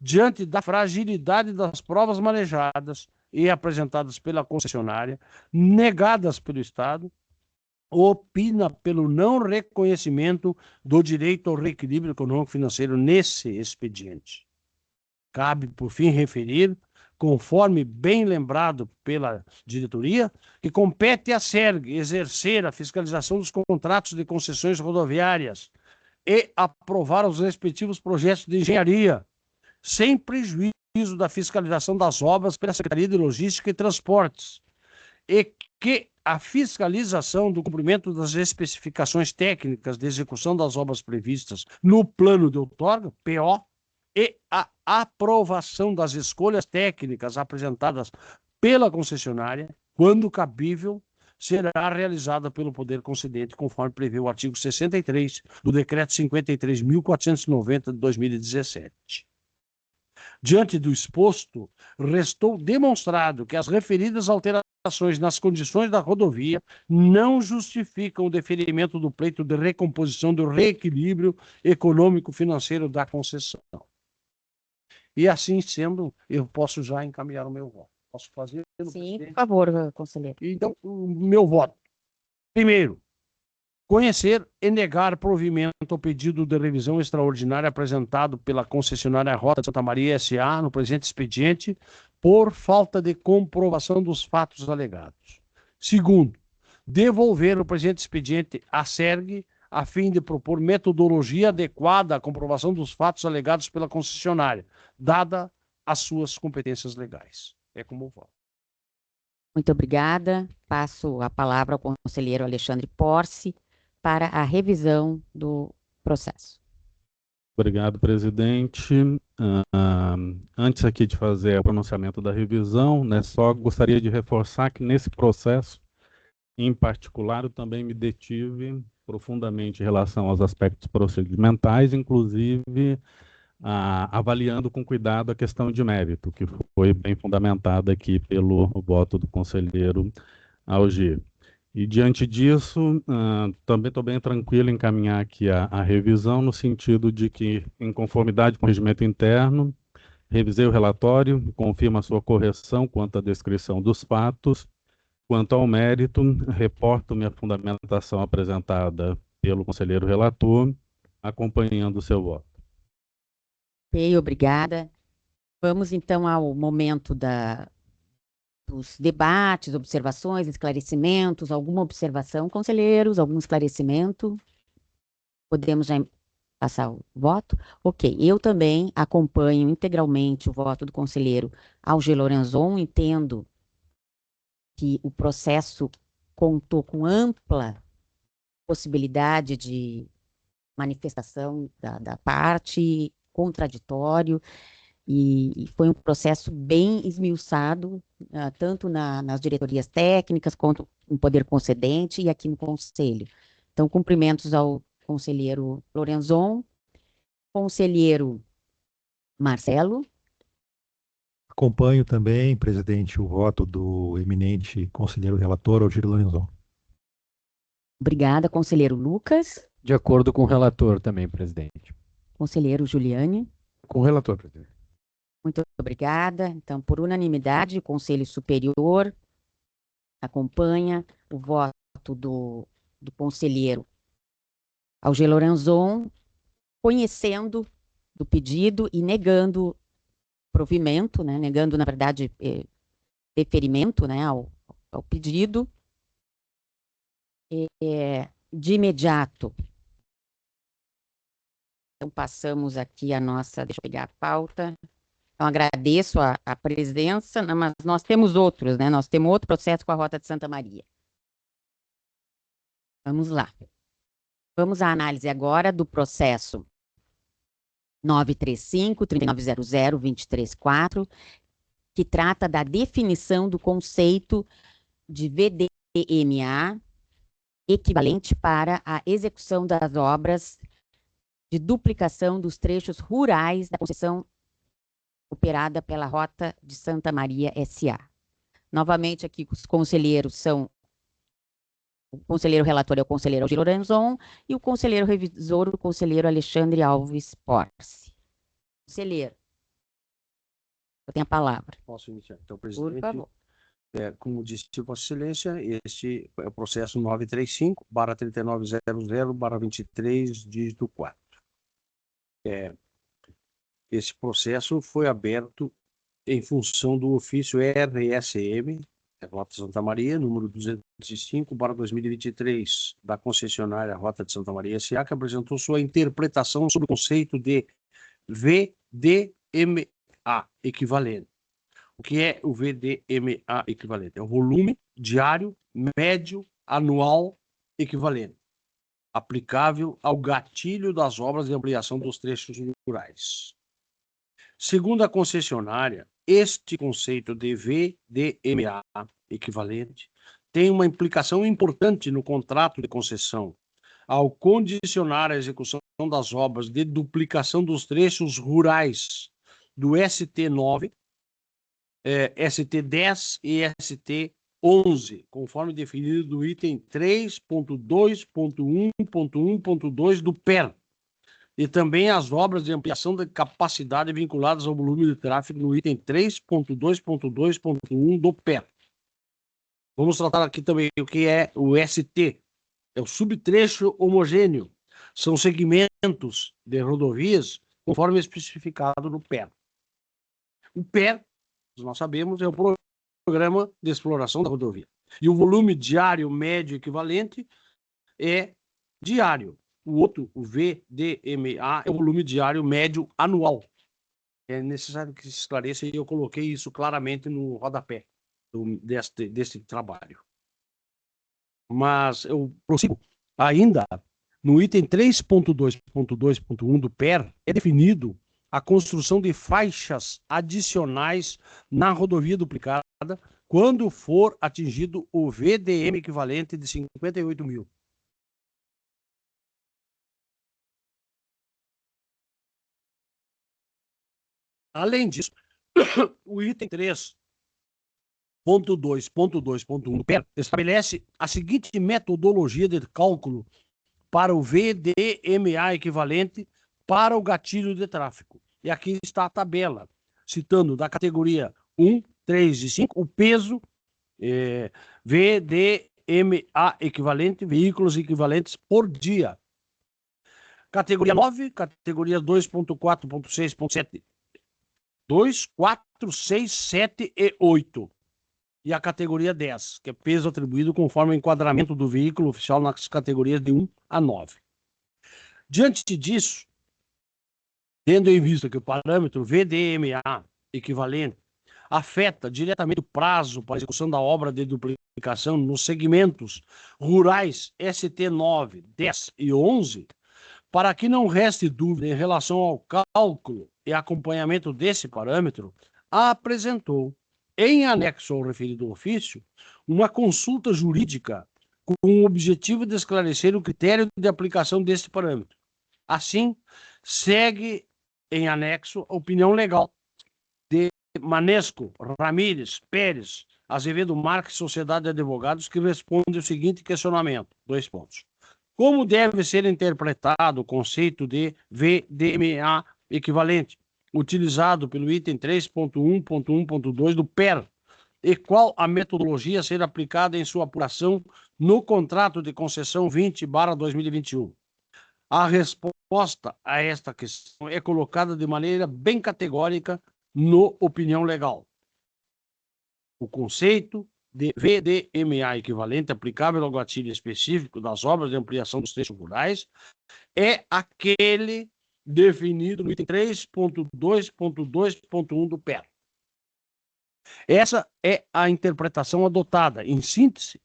diante da fragilidade das provas manejadas e apresentadas pela concessionária, negadas pelo Estado, opina pelo não reconhecimento do direito ao reequilíbrio econômico-financeiro nesse expediente. Cabe, por fim, referir, conforme bem lembrado pela diretoria, que compete à SERG exercer a fiscalização dos contratos de concessões rodoviárias e aprovar os respectivos projetos de engenharia, sem prejuízo da fiscalização das obras pela Secretaria de Logística e Transportes, e que a fiscalização do cumprimento das especificações técnicas de execução das obras previstas no plano de outorga, PO, e a aprovação das escolhas técnicas apresentadas pela concessionária, quando cabível, será realizada pelo poder concedente, conforme prevê o artigo 63 do Decreto 53.490 de 2017. Diante do exposto, restou demonstrado que as referidas alterações nas condições da rodovia não justificam o deferimento do pleito de recomposição do reequilíbrio econômico-financeiro da concessão. E assim sendo, eu posso já encaminhar o meu voto. Posso fazer? Sim, por favor, conselheiro. Então, o meu voto. Primeiro, conhecer e negar provimento ao pedido de revisão extraordinária apresentado pela concessionária Rota de Santa Maria S.A. no presente expediente por falta de comprovação dos fatos alegados. Segundo, devolver o presente expediente à SERG a fim de propor metodologia adequada à comprovação dos fatos alegados pela concessionária, dada as suas competências legais. É como eu voto. Muito obrigada. Passo a palavra ao conselheiro Alexandre Porce para a revisão do processo. Obrigado, presidente. Antes aqui de fazer o pronunciamento da revisão, né, só gostaria de reforçar que nesse processo, em particular, eu também me detive profundamente em relação aos aspectos procedimentais, inclusive avaliando com cuidado a questão de mérito, que foi bem fundamentada aqui pelo voto do conselheiro Algir. E, diante disso, também estou bem tranquilo em encaminhar aqui a revisão, no sentido de que, em conformidade com o regimento interno, revisei o relatório e confirmo a sua correção quanto à descrição dos fatos. Quanto ao mérito, reporto minha fundamentação apresentada pelo conselheiro relator, acompanhando o seu voto. Ok, obrigada. Vamos, então, ao momento dos debates, observações, esclarecimentos. Alguma observação, conselheiros? Algum esclarecimento? Podemos já passar o voto? Ok, eu também acompanho integralmente o voto do conselheiro Algir Lorenzon. Entendo que o processo contou com ampla possibilidade de manifestação da parte, contraditório, e foi um processo bem esmiuçado, tanto nas diretorias técnicas, quanto no poder concedente e aqui no conselho. Então, cumprimentos ao conselheiro Lorenzon, conselheiro Marcelo. Acompanho também, presidente, o voto do eminente conselheiro relator, Algir Lorenzon. Obrigada, conselheiro Lucas. De acordo com o relator também, presidente. Conselheiro Juliane. Com o relator, presidente. Muito obrigada. Então, por unanimidade, o Conselho Superior acompanha o voto do conselheiro Algir Lorenzon, conhecendo do pedido e negando provimento, né, negando, na verdade, deferimento, né, ao pedido. De imediato, então passamos aqui a nossa, deixa eu pegar a pauta. Então, agradeço a presença, mas nós temos outros, né? Nós temos outro processo com a Rota de Santa Maria. Vamos lá. Vamos à análise agora do processo 935-3900-234, que trata da definição do conceito de VDMA equivalente para a execução das obras de duplicação dos trechos rurais da concessão operada pela Rota de Santa Maria S.A. Novamente, aqui os conselheiros são o conselheiro relator é o conselheiro Algir Lorenzon e o conselheiro revisor, o conselheiro Alexandre Alves Porce. Conselheiro, eu tenho a palavra. Posso iniciar? Então, presidente, por favor. Como disse Vossa Excelência, este é o processo 935/3900/23, dígito 4. Esse processo foi aberto em função do ofício RSM, Rota de Santa Maria, número 205/2023, da concessionária Rota de Santa Maria S.A., que apresentou sua interpretação sobre o conceito de VDMA equivalente, O que é o VDMA equivalente? É o volume diário médio anual equivalente, aplicável ao gatilho das obras de ampliação dos trechos rurais. Segundo a concessionária, este conceito de VDMA equivalente tem uma implicação importante no contrato de concessão, ao condicionar a execução das obras de duplicação dos trechos rurais do ST9, ST10 e ST11, conforme definido no item 3.2.1.1.2 do PER, e também as obras de ampliação da capacidade vinculadas ao volume de tráfego no item 3.2.2.1 do PER. Vamos tratar aqui também o que é o ST. É o subtrecho homogêneo. São segmentos de rodovias conforme especificado no PER. O PER, nós sabemos, é o Programa de Exploração da Rodovia. E o volume diário médio equivalente é diário. O outro, o VDMA, é o volume diário médio anual. É necessário que se esclareça e eu coloquei isso claramente no rodapé deste trabalho. Mas eu prossigo. Ainda no item 3.2.2.1 do PER, é definido a construção de faixas adicionais na rodovia duplicada quando for atingido o VDM equivalente de 58 mil. Além disso, o item 3.2.2.1 do PER estabelece a seguinte metodologia de cálculo para o VDMA equivalente para o gatilho de tráfego. E aqui está a tabela, citando da categoria 1, 3 e 5, o peso VDMA equivalente, veículos equivalentes por dia. Categoria 9, categoria 2.4.6.7, 2, 4, 6, 7 e 8. E a categoria 10, que é peso atribuído conforme o enquadramento do veículo oficial nas categorias de 1 a 9. Diante disso, tendo em vista que o parâmetro VDMA equivalente afeta diretamente o prazo para a execução da obra de duplicação nos segmentos rurais ST9, 10 e 11, para que não reste dúvida em relação ao cálculo e acompanhamento desse parâmetro, apresentou, em anexo ao referido ofício, uma consulta jurídica com o objetivo de esclarecer o critério de aplicação deste parâmetro. Assim, segue em anexo a opinião legal de Manesco, Ramírez, Pérez, Azevedo Marques, Sociedade de Advogados, que responde o seguinte questionamento, 2 pontos. Como deve ser interpretado o conceito de VDMA equivalente, utilizado pelo item 3.1.1.2 do PER, e qual a metodologia a ser aplicada em sua apuração no contrato de concessão 20/2021? A resposta a esta questão é colocada de maneira bem categórica no opinião legal. O conceito de VDMA equivalente aplicável ao gatilho específico das obras de ampliação dos trechos rurais é aquele definido no item 3.2.2.1 do PER. Essa é a interpretação adotada, em síntese,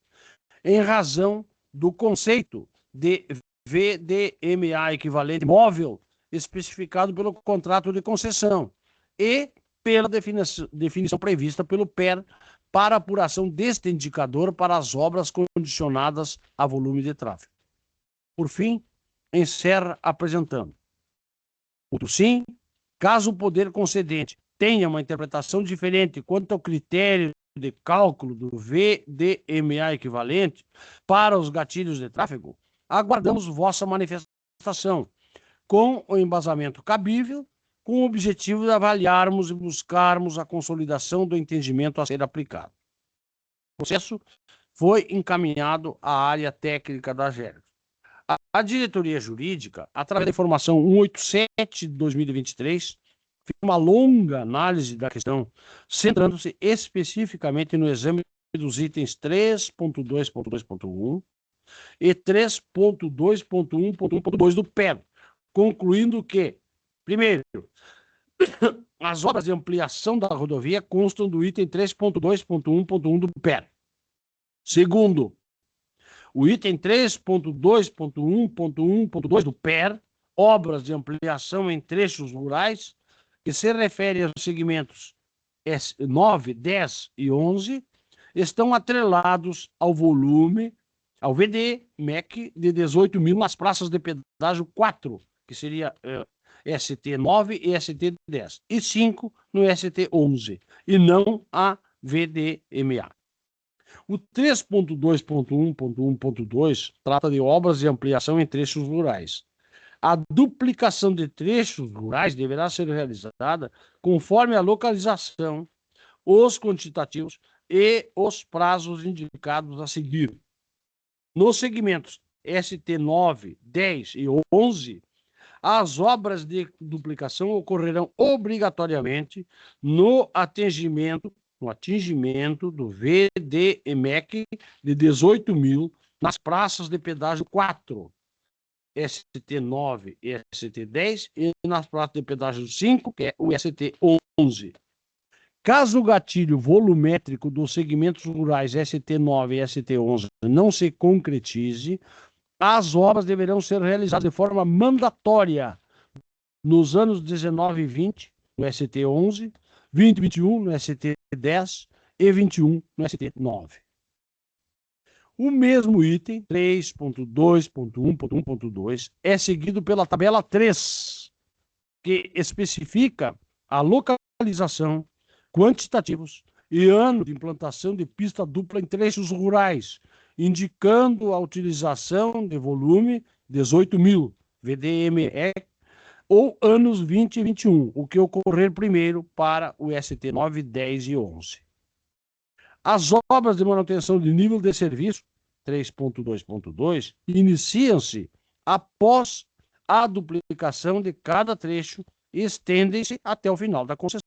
em razão do conceito de VDMA equivalente móvel especificado pelo contrato de concessão e pela definição prevista pelo PER para apuração deste indicador para as obras condicionadas a volume de tráfego. Por fim, encerra apresentando. Outro sim, caso o poder concedente tenha uma interpretação diferente quanto ao critério de cálculo do VDMA equivalente para os gatilhos de tráfego, aguardamos vossa manifestação com o embasamento cabível, com o objetivo de avaliarmos e buscarmos a consolidação do entendimento a ser aplicado. O processo foi encaminhado à área técnica da GERGS. A diretoria jurídica, através da informação 187 de 2023, fez uma longa análise da questão, centrando-se especificamente no exame dos itens 3.2.2.1 e 3.2.1.1.2 do PER, concluindo que, primeiro, as obras de ampliação da rodovia constam do item 3.2.1.1 do PER. Segundo, o item 3.2.1.1.2 do PER, obras de ampliação em trechos rurais, que se refere aos segmentos 9, 10 e 11, estão atrelados ao volume, ao VD-MEC de 18 mil nas praças de pedágio 4, que seria ST9 e ST10, e 5 no ST11, e não a VDMA. O 3.2.1.1.2 trata de obras de ampliação em trechos rurais. A duplicação de trechos rurais deverá ser realizada conforme a localização, os quantitativos e os prazos indicados a seguir. Nos segmentos ST9, 10 e 11, as obras de duplicação ocorrerão obrigatoriamente no atingimento do VDMEC de 18 mil nas praças de pedágio 4, ST9 e ST10, e nas praças de pedágio 5, que é o ST11. Caso o gatilho volumétrico dos segmentos rurais ST9 e ST11 não se concretize, as obras deverão ser realizadas de forma mandatória nos anos 19 e 20, no ST11, 20 e 21, no ST10 e 21, no ST9. O mesmo item, 3.2.1.1.2, é seguido pela tabela 3, que especifica a localização, quantitativos e ano de implantação de pista dupla em trechos rurais, indicando a utilização de volume 18 mil VDME ou anos 20 e 21, o que ocorrer primeiro para o ST9, 10 e 11. As obras de manutenção de nível de serviço, 3.2.2, iniciam-se após a duplicação de cada trecho e estendem-se até o final da concessão.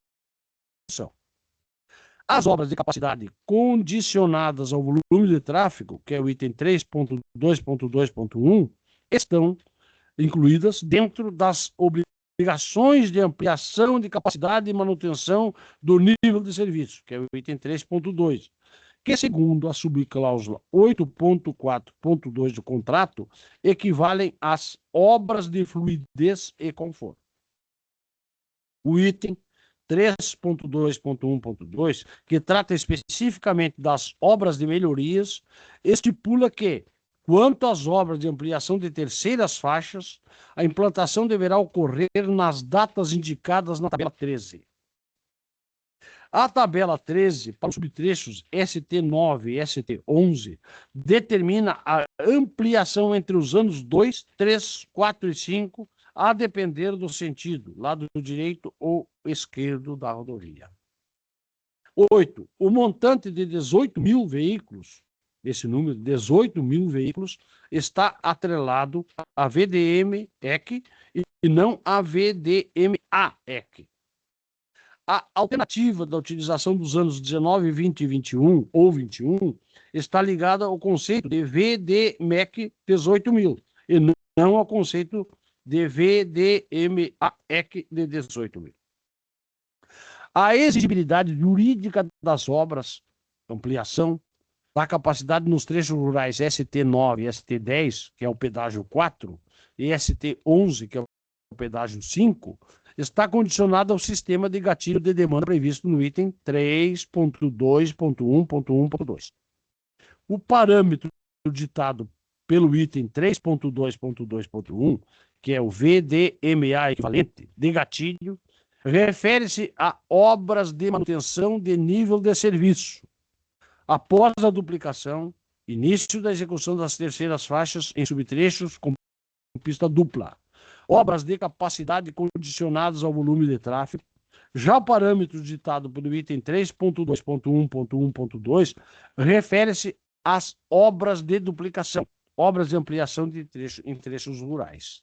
As obras de capacidade condicionadas ao volume de tráfego, que é o item 3.2.2.1, estão incluídas dentro das obrigações de ampliação de capacidade e manutenção do nível de serviço, que é o item 3.2, que, segundo a subcláusula 8.4.2 do contrato, equivalem às obras de fluidez e conforto. O item 3.2.1.2, que trata especificamente das obras de melhorias, estipula que, quanto às obras de ampliação de terceiras faixas, a implantação deverá ocorrer nas datas indicadas na tabela 13. A tabela 13, para os subtrechos ST9 e ST11, determina a ampliação entre os anos 2, 3, 4 e 5, a depender do sentido, lado direito ou esquerdo da rodovia. 8. O montante de 18 mil veículos, esse número, 18 mil veículos, está atrelado a VDM-EC e não a VDMA-EC. A alternativa da utilização dos anos 19, 20 e 21, ou 21, está ligada ao conceito de VDMEC 18 mil, e não ao conceito de VDMA-EC de 18 mil. A exigibilidade jurídica das obras, ampliação da capacidade nos trechos rurais ST9 e ST10, que é o pedágio 4, e ST11, que é o pedágio 5, está condicionada ao sistema de gatilho de demanda previsto no item 3.2.1.1.2. O parâmetro ditado pelo item 3.2.2.1, que é o VDMA equivalente de gatilho, refere-se a obras de manutenção de nível de serviço, após a duplicação, início da execução das terceiras faixas em subtrechos com pista dupla, obras de capacidade condicionadas ao volume de tráfego. Já o parâmetro ditado pelo item 3.2.1.1.2 refere-se às obras de duplicação, obras de ampliação de em trechos rurais.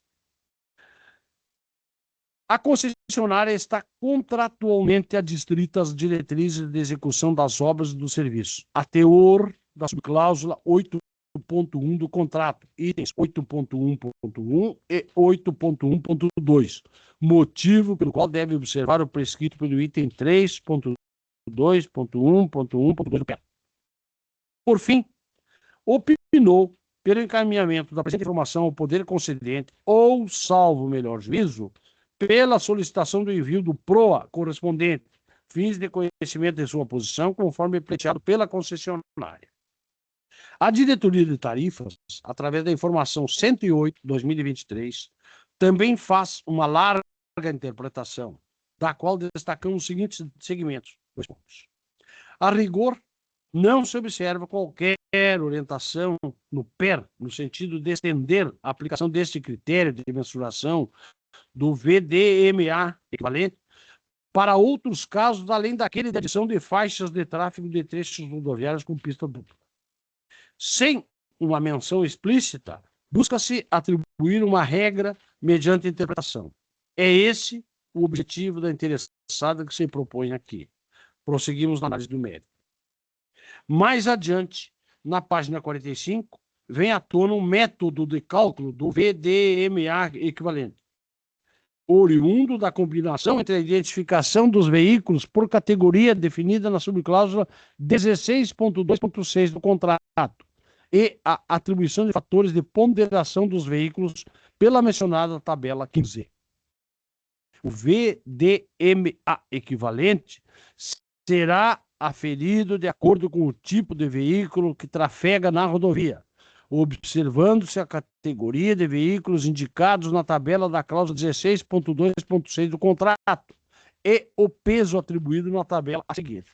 A concessionária está contratualmente adstrita às diretrizes de execução das obras e do serviço, a teor da subcláusula 8.1 do contrato, itens 8.1.1 e 8.1.2, motivo pelo qual deve observar o prescrito pelo item 3.2.1.1.2 do PET. Por fim, opinou pelo encaminhamento da presente informação ao poder concedente ou, salvo melhor juízo, pela solicitação do envio do PROA correspondente, fins de conhecimento de sua posição, conforme pleiteado pela concessionária. A Diretoria de Tarifas, através da informação 108/2023, também faz uma larga interpretação, da qual destacamos os seguintes segmentos. 2 pontos. A rigor, não se observa qualquer orientação no PER, no sentido de estender a aplicação deste critério de mensuração do VDMA equivalente para outros casos, além daquele de adição de faixas de tráfego de trechos rodoviários com pista dupla. Sem uma menção explícita, busca-se atribuir uma regra mediante interpretação. É esse o objetivo da interessada que se propõe aqui. Prosseguimos na análise do mérito. Mais adiante, na página 45, vem à tona um método de cálculo do VDMA equivalente, oriundo da combinação entre a identificação dos veículos por categoria definida na subcláusula 16.2.6 do contrato e a atribuição de fatores de ponderação dos veículos pela mencionada tabela 15. O VDMA equivalente será aferido de acordo com o tipo de veículo que trafega na rodovia, observando-se a categoria de veículos indicados na tabela da cláusula 16.2.6 do contrato e o peso atribuído na tabela a seguir.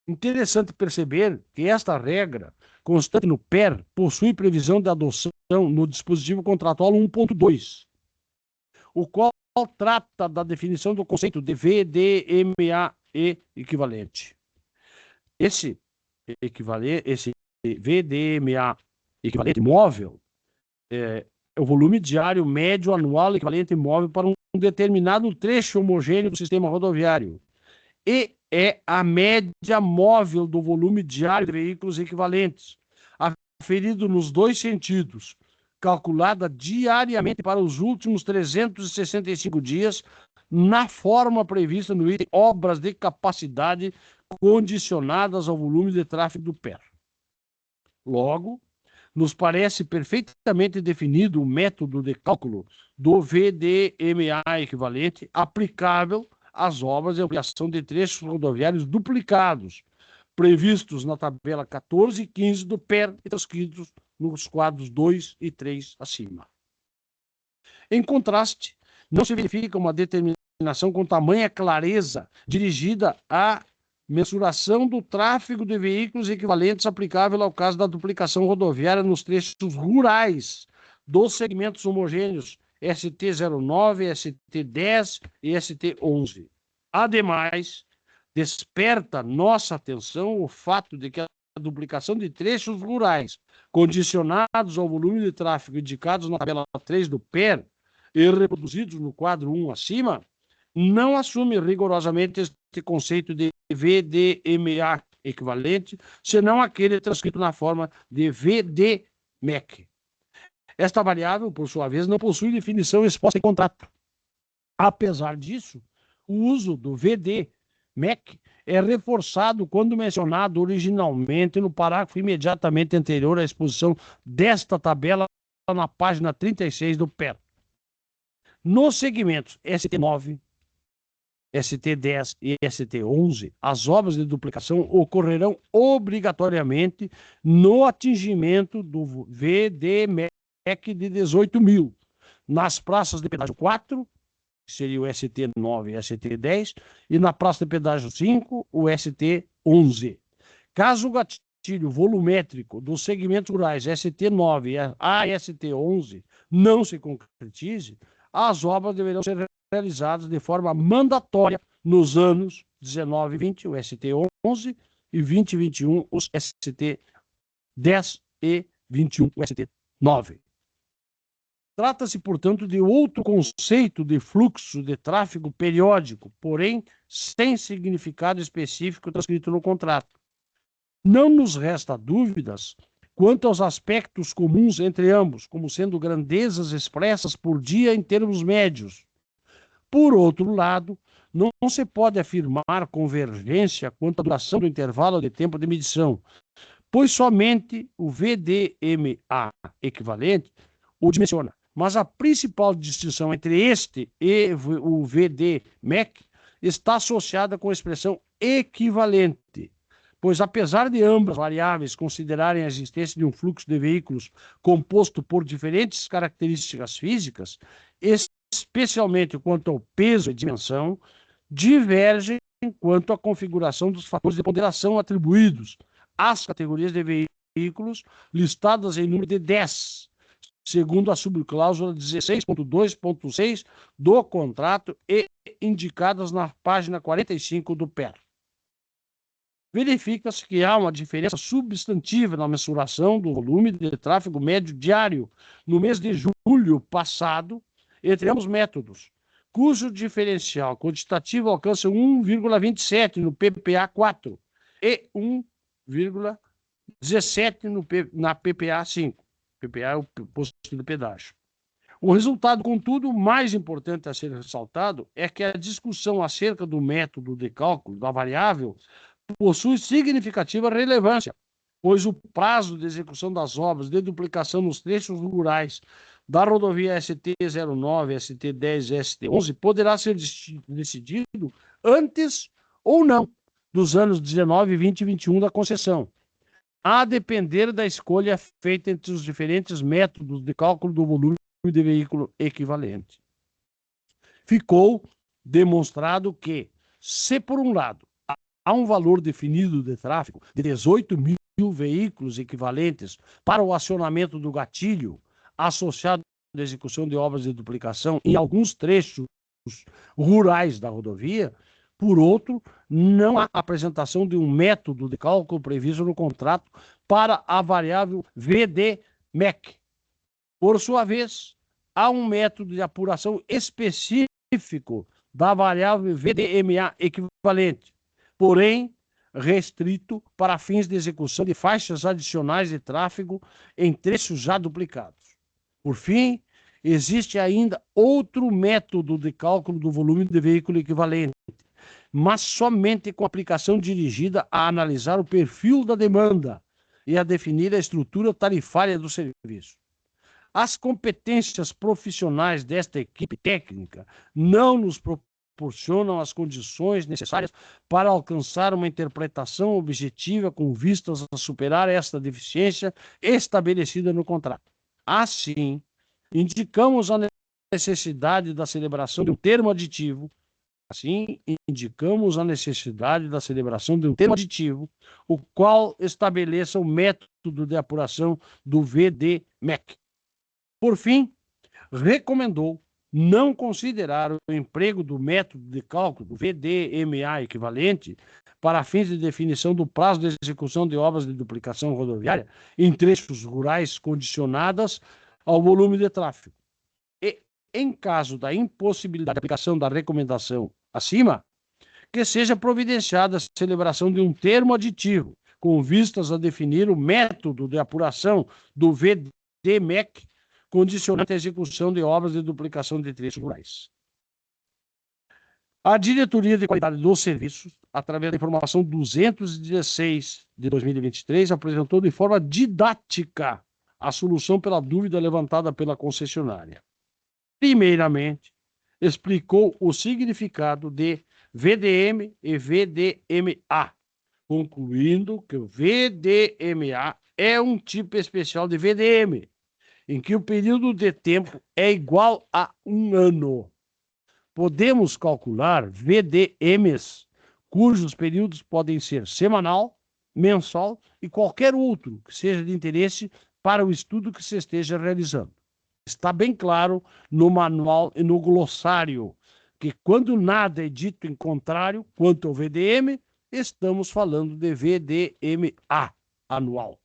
Interessante perceber que esta regra, constante no PER, possui previsão de adoção no dispositivo contratual 1.2, o qual trata da definição do conceito de VDMA equivalente. Esse VDMA equivalente móvel é o volume diário médio anual equivalente móvel para um determinado trecho homogêneo do sistema rodoviário e é a média móvel do volume diário de veículos equivalentes, aferido nos dois sentidos, calculada diariamente para os últimos 365 dias, na forma prevista no item obras de capacidade condicionadas ao volume de tráfego do PER. Logo, nos parece perfeitamente definido o método de cálculo do VDMA equivalente aplicável às obras de ampliação de trechos rodoviários duplicados, previstos na tabela 14 e 15 do PER e transcritos nos quadros 2 e 3 acima. Em contraste, não se verifica uma determinação com tamanha clareza dirigida à mensuração do tráfego de veículos equivalentes aplicável ao caso da duplicação rodoviária nos trechos rurais dos segmentos homogêneos ST09, ST10 e ST11. Ademais, desperta nossa atenção o fato de que a duplicação de trechos rurais condicionados ao volume de tráfego indicados na tabela 3 do PER e reproduzidos no quadro 1 acima, não assume rigorosamente este conceito de VDMA equivalente, senão aquele transcrito na forma de VDMEC. Esta variável, por sua vez, não possui definição exposta em contrato. Apesar disso, o uso do VDMEC é reforçado quando mencionado originalmente no parágrafo imediatamente anterior à exposição desta tabela na página 36 do PER. Nos segmentos ST9, ST10 e ST11, as obras de duplicação ocorrerão obrigatoriamente no atingimento do VDMEC de 18.000, nas praças de pedágio 4, que seria o ST9 e ST10, e na praça de pedágio 5, o ST11. Caso o gatilho volumétrico dos segmentos rurais ST9 a ST11 não se concretize, as obras deverão ser realizadas de forma mandatória nos anos 19 e 20, o ST11, e 20 e 21, os ST10 e 21, o ST9. Trata-se, portanto, de outro conceito de fluxo de tráfego periódico, porém sem significado específico transcrito no contrato. Não nos resta dúvidas quanto aos aspectos comuns entre ambos, como sendo grandezas expressas por dia em termos médios. Por outro lado, não se pode afirmar convergência quanto à duração do intervalo de tempo de medição, pois somente o VDMA equivalente o dimensiona. Mas a principal distinção entre este e o VDMEC está associada com a expressão equivalente, pois apesar de ambas variáveis considerarem a existência de um fluxo de veículos composto por diferentes características físicas, especialmente quanto ao peso e dimensão, divergem quanto à configuração dos fatores de ponderação atribuídos às categorias de veículos listadas em número de 10, segundo a subcláusula 16.2.6 do contrato e indicadas na página 45 do PER. Verifica-se que há uma diferença substantiva na mensuração do volume de tráfego médio diário no mês de julho passado entre ambos métodos, cujo diferencial quantitativo alcança 1,27 no PPA 4 e 1,17 na PPA 5. PPA é o posto de pedágio. O resultado, contudo, mais importante a ser ressaltado é que a discussão acerca do método de cálculo da variável possui significativa relevância, pois o prazo de execução das obras de duplicação nos trechos rurais da rodovia ST-09, ST-10 e ST-11 poderá ser decidido antes ou não dos anos 19, 20 e 21 da concessão, a depender da escolha feita entre os diferentes métodos de cálculo do volume de veículo equivalente. Ficou demonstrado que, se por um lado há um valor definido de tráfego de 18 mil veículos equivalentes para o acionamento do gatilho associado à execução de obras de duplicação em alguns trechos rurais da rodovia, por outro, não há apresentação de um método de cálculo previsto no contrato para a variável VDMEC. Por sua vez, há um método de apuração específico da variável VDMA equivalente, porém restrito para fins de execução de faixas adicionais de tráfego em trechos já duplicados. Por fim, existe ainda outro método de cálculo do volume de veículo equivalente, mas somente com aplicação dirigida a analisar o perfil da demanda e a definir a estrutura tarifária do serviço. As competências profissionais desta equipe técnica não nos proporcionam as condições necessárias para alcançar uma interpretação objetiva com vistas a superar esta deficiência estabelecida no contrato. Assim, indicamos a necessidade da celebração de um termo aditivo, o qual estabeleça o método de apuração do VDMEC. Por fim, recomendou não considerar o emprego do método de cálculo do VDMA equivalente para fins de definição do prazo de execução de obras de duplicação rodoviária em trechos rurais condicionadas ao volume de tráfego. E, em caso da impossibilidade de aplicação da recomendação acima, que seja providenciada a celebração de um termo aditivo, com vistas a definir o método de apuração do VDMEC, condicionante à execução de obras de duplicação de trechos rurais. A Diretoria de Qualidade dos Serviços, através da informação 216 de 2023, apresentou de forma didática a solução pela dúvida levantada pela concessionária. Primeiramente, explicou o significado de VDM e VDMA, concluindo que o VDMA é um tipo especial de VDM, em que o período de tempo é igual a 1 ano. Podemos calcular VDMs, cujos períodos podem ser semanal, mensal e qualquer outro que seja de interesse para o estudo que se esteja realizando. Está bem claro no manual e no glossário que, quando nada é dito em contrário quanto ao VDM, estamos falando de VDMA anual.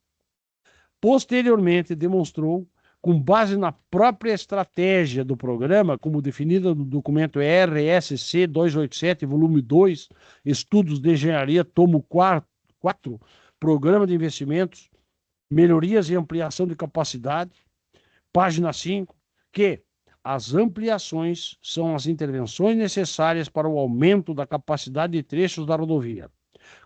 Posteriormente, demonstrou, com base na própria estratégia do programa, como definida no documento RSC 287, volume 2, Estudos de Engenharia, tomo 4, Programa de Investimentos melhorias e ampliação de capacidade. Página 5, que as ampliações são as intervenções necessárias para o aumento da capacidade de trechos da rodovia,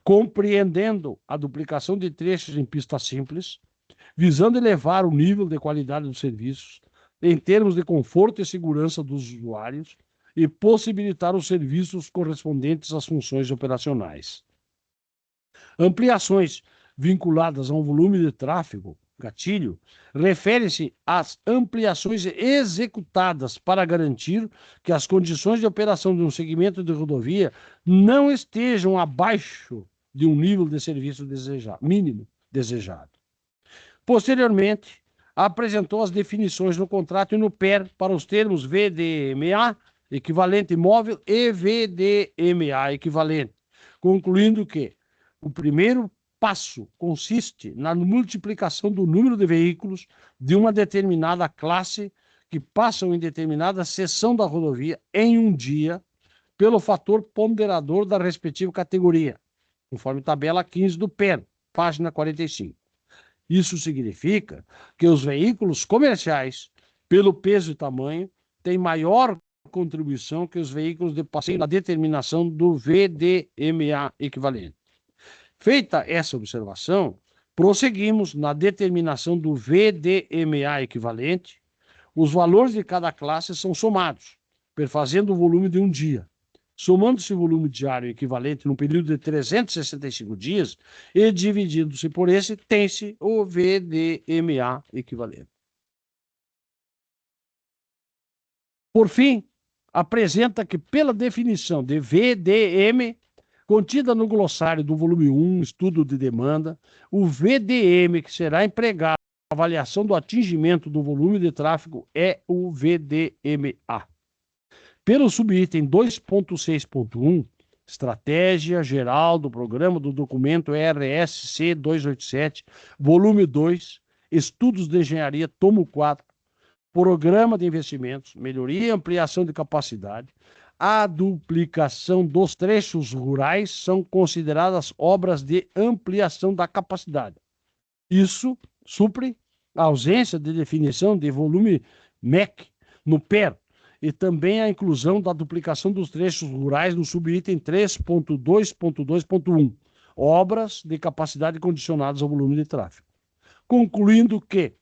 compreendendo a duplicação de trechos em pista simples, visando elevar o nível de qualidade dos serviços, em termos de conforto e segurança dos usuários, e possibilitar os serviços correspondentes às funções operacionais. Ampliações vinculadas a um volume de tráfego, gatilho, refere-se às ampliações executadas para garantir que as condições de operação de um segmento de rodovia não estejam abaixo de um nível de serviço mínimo desejado. Posteriormente, apresentou as definições no contrato e no PER para os termos VDMA, equivalente móvel, e VDMA, equivalente, concluindo que o primeiro passo consiste na multiplicação do número de veículos de uma determinada classe que passam em determinada seção da rodovia em um dia pelo fator ponderador da respectiva categoria, conforme tabela 15 do PER, página 45. Isso significa que os veículos comerciais, pelo peso e tamanho, têm maior contribuição que os veículos de passeio na determinação do VDMA equivalente. Feita essa observação, prosseguimos na determinação do VDMA equivalente. Os valores de cada classe são somados, perfazendo o volume de um dia. Somando-se o volume diário equivalente num período de 365 dias e dividindo-se por esse, tem-se o VDMA equivalente. Por fim, apresenta que, pela definição de VDM, contida no glossário do volume 1, estudo de demanda, o VDM que será empregado na avaliação do atingimento do volume de tráfego é o VDMA. Pelo subitem 2.6.1, Estratégia Geral do Programa do Documento RSC 287, volume 2, Estudos de Engenharia, tomo 4, Programa de Investimentos, Melhoria e Ampliação de Capacidade, a duplicação dos trechos rurais são consideradas obras de ampliação da capacidade. Isso supre a ausência de definição de volume MEC no PER e também a inclusão da duplicação dos trechos rurais no subitem 3.2.2.1, obras de capacidade condicionadas ao volume de tráfego. Concluindo que,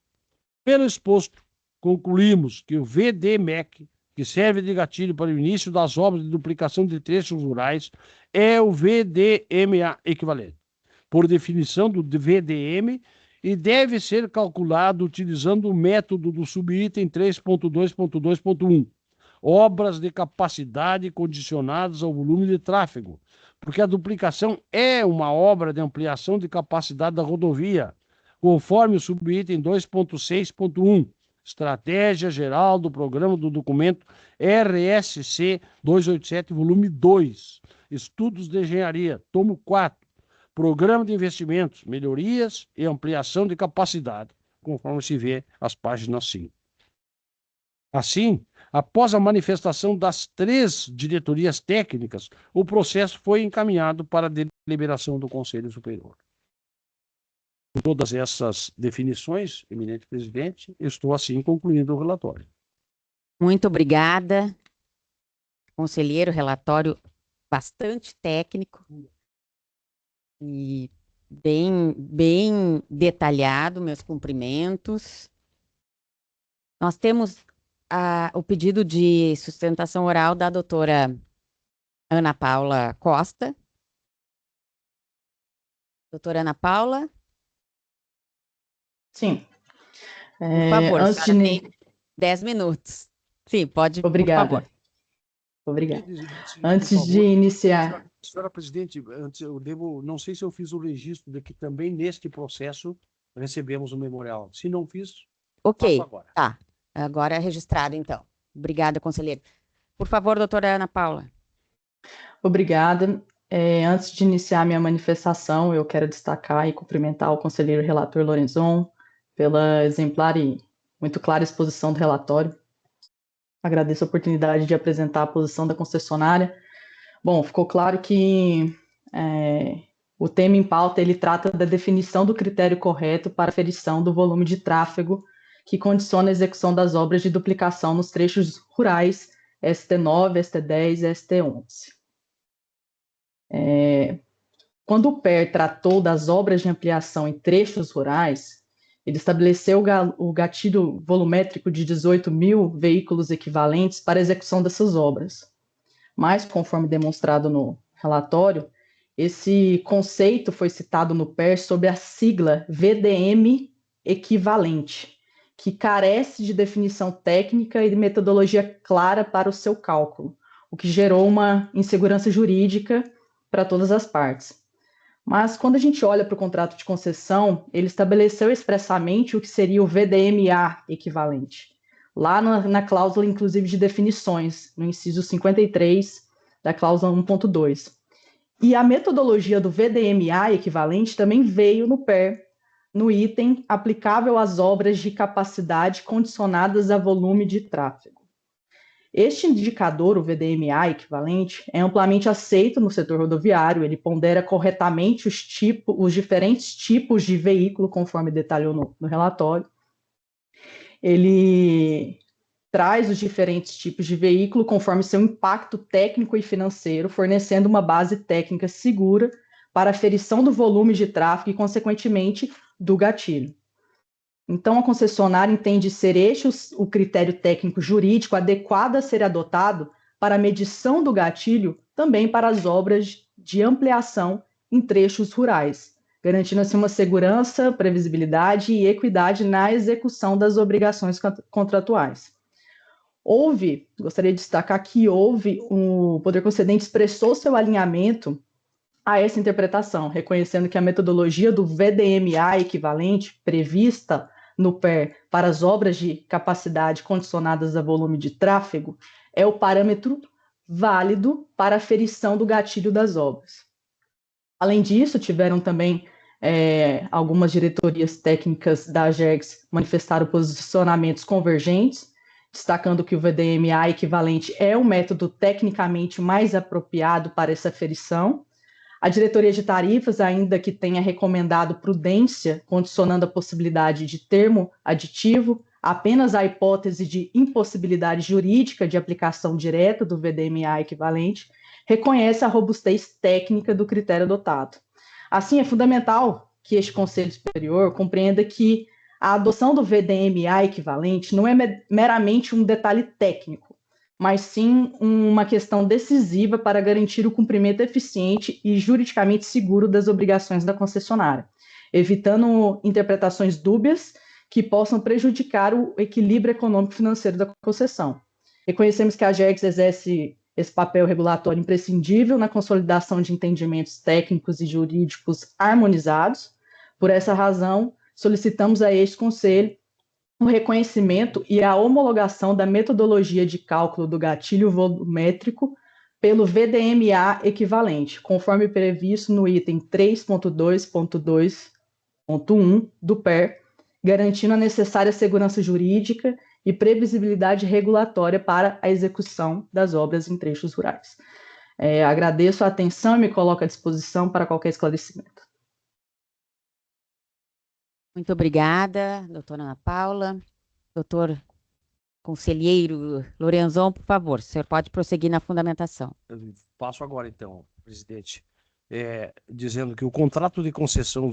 pelo exposto, concluímos que o VDMEC, que serve de gatilho para o início das obras de duplicação de trechos rurais, é o VDMA equivalente, por definição do VDM, e deve ser calculado utilizando o método do subitem 3.2.2.1, obras de capacidade condicionadas ao volume de tráfego, porque a duplicação é uma obra de ampliação de capacidade da rodovia, conforme o subitem 2.6.1, Estratégia Geral do Programa do Documento RSC 287, volume 2, Estudos de Engenharia, tomo 4, Programa de Investimentos, Melhorias e Ampliação de Capacidade, conforme se vê as páginas 5. Assim, após a manifestação das 3 diretorias técnicas, o processo foi encaminhado para a deliberação do Conselho Superior. Com todas essas definições, eminente presidente, estou assim concluindo o relatório. Muito obrigada, conselheiro, relatório bastante técnico e bem detalhado, meus cumprimentos. Nós temos o pedido de sustentação oral da doutora Ana Paula Costa. Doutora Ana Paula? Sim. Por favor, antes de... tem 10 minutos. Sim, pode, Obrigada. por favor. Obrigada. Antes de iniciar... Senhora presidente, antes eu não sei se eu fiz o registro de que também neste processo recebemos o memorial. Se não fiz, ok, faço agora. Tá. Agora é registrado, então. Obrigada, conselheiro. Por favor, doutora Ana Paula. Obrigada. Antes de iniciar minha manifestação, eu quero destacar e cumprimentar o conselheiro relator Lorenzon pela exemplar e muito clara exposição do relatório. Agradeço a oportunidade de apresentar a posição da concessionária. Bom, ficou claro que O tema em pauta, ele trata da definição do critério correto para a aferição do volume de tráfego que condiciona a execução das obras de duplicação nos trechos rurais ST9, ST10 e ST11. Quando o PER tratou das obras de ampliação em trechos rurais, ele estabeleceu o gatilho volumétrico de 18 mil veículos equivalentes para a execução dessas obras. Mas, conforme demonstrado no relatório, esse conceito foi citado no PER sob a sigla VDM equivalente, que carece de definição técnica e de metodologia clara para o seu cálculo, o que gerou uma insegurança jurídica para todas as partes. Mas quando a gente olha para o contrato de concessão, ele estabeleceu expressamente o que seria o VDMA equivalente, lá na cláusula, inclusive, de definições, no inciso 53 da cláusula 1.2. E a metodologia do VDMA equivalente também veio no PER, no item aplicável às obras de capacidade condicionadas a volume de tráfego. Este indicador, o VDMA equivalente, é amplamente aceito no setor rodoviário, ele pondera corretamente os diferentes tipos de veículo, conforme detalhou no relatório. Ele traz os diferentes tipos de veículo conforme seu impacto técnico e financeiro, fornecendo uma base técnica segura para a aferição do volume de tráfego e, consequentemente, do gatilho. Então, a concessionária entende ser este o critério técnico jurídico adequado a ser adotado para a medição do gatilho também para as obras de ampliação em trechos rurais, garantindo assim uma segurança, previsibilidade e equidade na execução das obrigações contratuais. Gostaria de destacar que o poder concedente expressou seu alinhamento a essa interpretação, reconhecendo que a metodologia do VDMA equivalente prevista no PER para as obras de capacidade condicionadas a volume de tráfego é o parâmetro válido para a aferição do gatilho das obras. Além disso, tiveram também algumas diretorias técnicas da AGERGS manifestaram posicionamentos convergentes, destacando que o VDMA equivalente é o método tecnicamente mais apropriado para essa aferição. A diretoria de tarifas, ainda que tenha recomendado prudência, condicionando a possibilidade de termo aditivo, apenas à hipótese de impossibilidade jurídica de aplicação direta do VDMA equivalente, reconhece a robustez técnica do critério adotado. Assim, é fundamental que este Conselho Superior compreenda que a adoção do VDMA equivalente não é meramente um detalhe técnico, mas sim uma questão decisiva para garantir o cumprimento eficiente e juridicamente seguro das obrigações da concessionária, evitando interpretações dúbias que possam prejudicar o equilíbrio econômico-financeiro da concessão. Reconhecemos que a AGERGS exerce esse papel regulatório imprescindível na consolidação de entendimentos técnicos e jurídicos harmonizados. Por essa razão, solicitamos a este Conselho o reconhecimento e a homologação da metodologia de cálculo do gatilho volumétrico pelo VDMA equivalente, conforme previsto no item 3.2.2.1 do PER, garantindo a necessária segurança jurídica e previsibilidade regulatória para a execução das obras em trechos rurais. Agradeço a atenção e me coloco à disposição para qualquer esclarecimento. Muito obrigada, doutora Ana Paula. Doutor conselheiro Lorenzon, por favor, o senhor pode prosseguir na fundamentação. Eu passo agora, então, presidente, dizendo que o contrato de concessão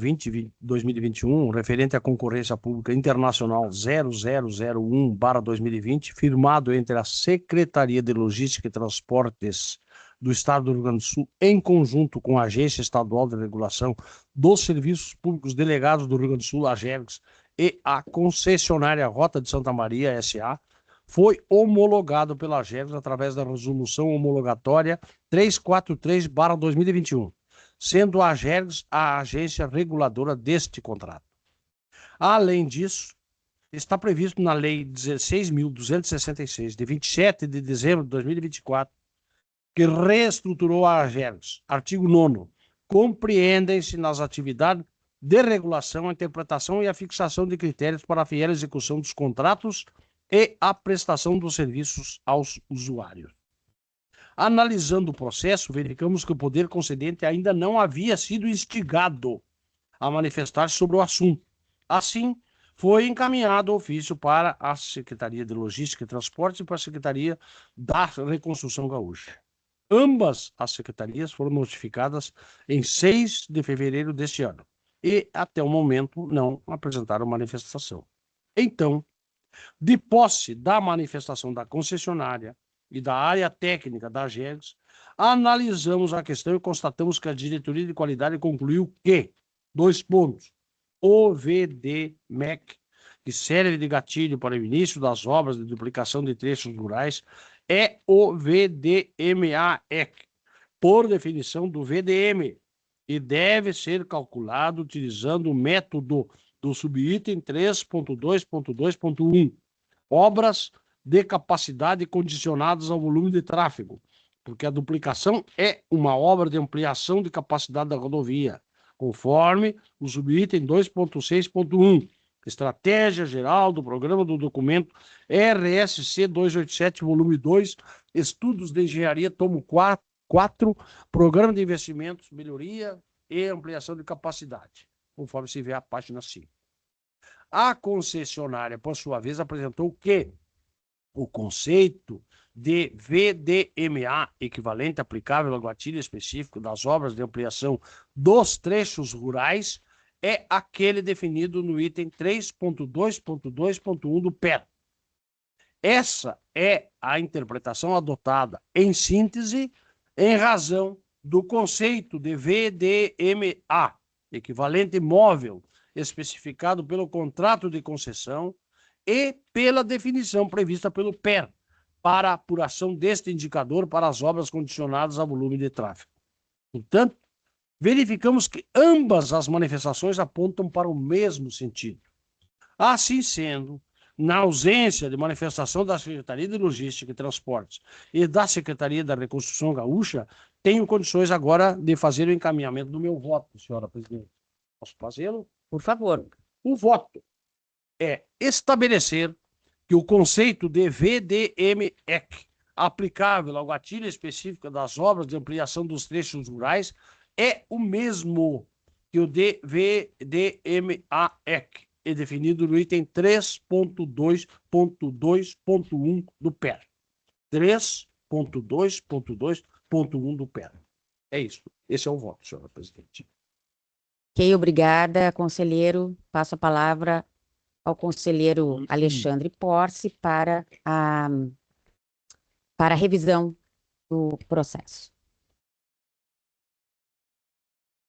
2021, referente à concorrência pública internacional 0001/2020, firmado entre a Secretaria de Logística e Transportes do Estado do Rio Grande do Sul, em conjunto com a Agência Estadual de Regulação dos Serviços Públicos Delegados do Rio Grande do Sul, a AGERGS, e a concessionária Rota de Santa Maria, S.A., foi homologado pela AGERGS através da resolução homologatória 343/2021, sendo a AGERGS a agência reguladora deste contrato. Além disso, está previsto na Lei 16.266, de 27 de dezembro de 2024, que reestruturou a AGERGS. Artigo 9º. Compreendem-se nas atividades de regulação, a interpretação e a fixação de critérios para a fiel execução dos contratos e a prestação dos serviços aos usuários. Analisando o processo, verificamos que o poder concedente ainda não havia sido instigado a manifestar-se sobre o assunto. Assim, foi encaminhado o ofício para a Secretaria de Logística e Transportes e para a Secretaria da Reconstrução Gaúcha. Ambas as secretarias foram notificadas em 6 de fevereiro deste ano e, até o momento, não apresentaram manifestação. Então, de posse da manifestação da concessionária e da área técnica da AGERGS, analisamos a questão e constatamos que a diretoria de qualidade concluiu que, 2 pontos, o VDMEC, que serve de gatilho para o início das obras de duplicação de trechos rurais, é o VDMAEC, por definição do VDM, e deve ser calculado utilizando o método do subitem 3.2.2.1, obras de capacidade condicionadas ao volume de tráfego, porque a duplicação é uma obra de ampliação de capacidade da rodovia, conforme o subitem 2.6.1, Estratégia Geral do Programa do Documento RSC 287, volume 2, Estudos de Engenharia, tomo 4, Programa de Investimentos, Melhoria e Ampliação de Capacidade, conforme se vê a página 5. A concessionária, por sua vez, apresentou que o conceito de VDMA, equivalente aplicável ao gatilho específico das obras de ampliação dos trechos rurais, é aquele definido no item 3.2.2.1 do PER. Essa é a interpretação adotada, em síntese, em razão do conceito de VDMA, equivalente móvel, especificado pelo contrato de concessão e pela definição prevista pelo PER para a apuração deste indicador para as obras condicionadas ao volume de tráfego. Portanto, verificamos que ambas as manifestações apontam para o mesmo sentido. Assim sendo, na ausência de manifestação da Secretaria de Logística e Transportes e da Secretaria da Reconstrução Gaúcha, tenho condições agora de fazer o encaminhamento do meu voto, senhora presidente. Posso fazê-lo? Por favor. O voto é estabelecer que o conceito de VDMEC, aplicável ao gatilho específico das obras de ampliação dos trechos rurais, é o mesmo que o de VDMAEC, é definido no item 3.2.2.1 do PER. 3.2.2.1 do PER. É isso. Esse é o voto, senhora presidente. Ok, obrigada, conselheiro. Passo a palavra ao conselheiro Alexandre Porce para a revisão do processo.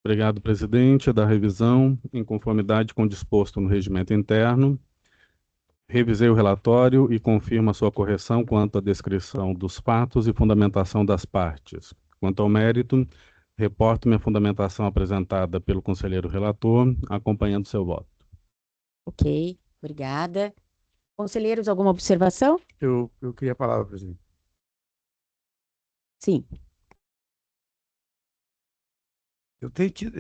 Obrigado, presidente. Da revisão, em conformidade com o disposto no regimento interno, revisei o relatório e confirmo a sua correção quanto à descrição dos fatos e fundamentação das partes. Quanto ao mérito, reporto minha fundamentação apresentada pelo conselheiro relator, acompanhando seu voto. Ok, obrigada. Conselheiros, alguma observação? Eu queria a palavra, presidente. Sim. Eu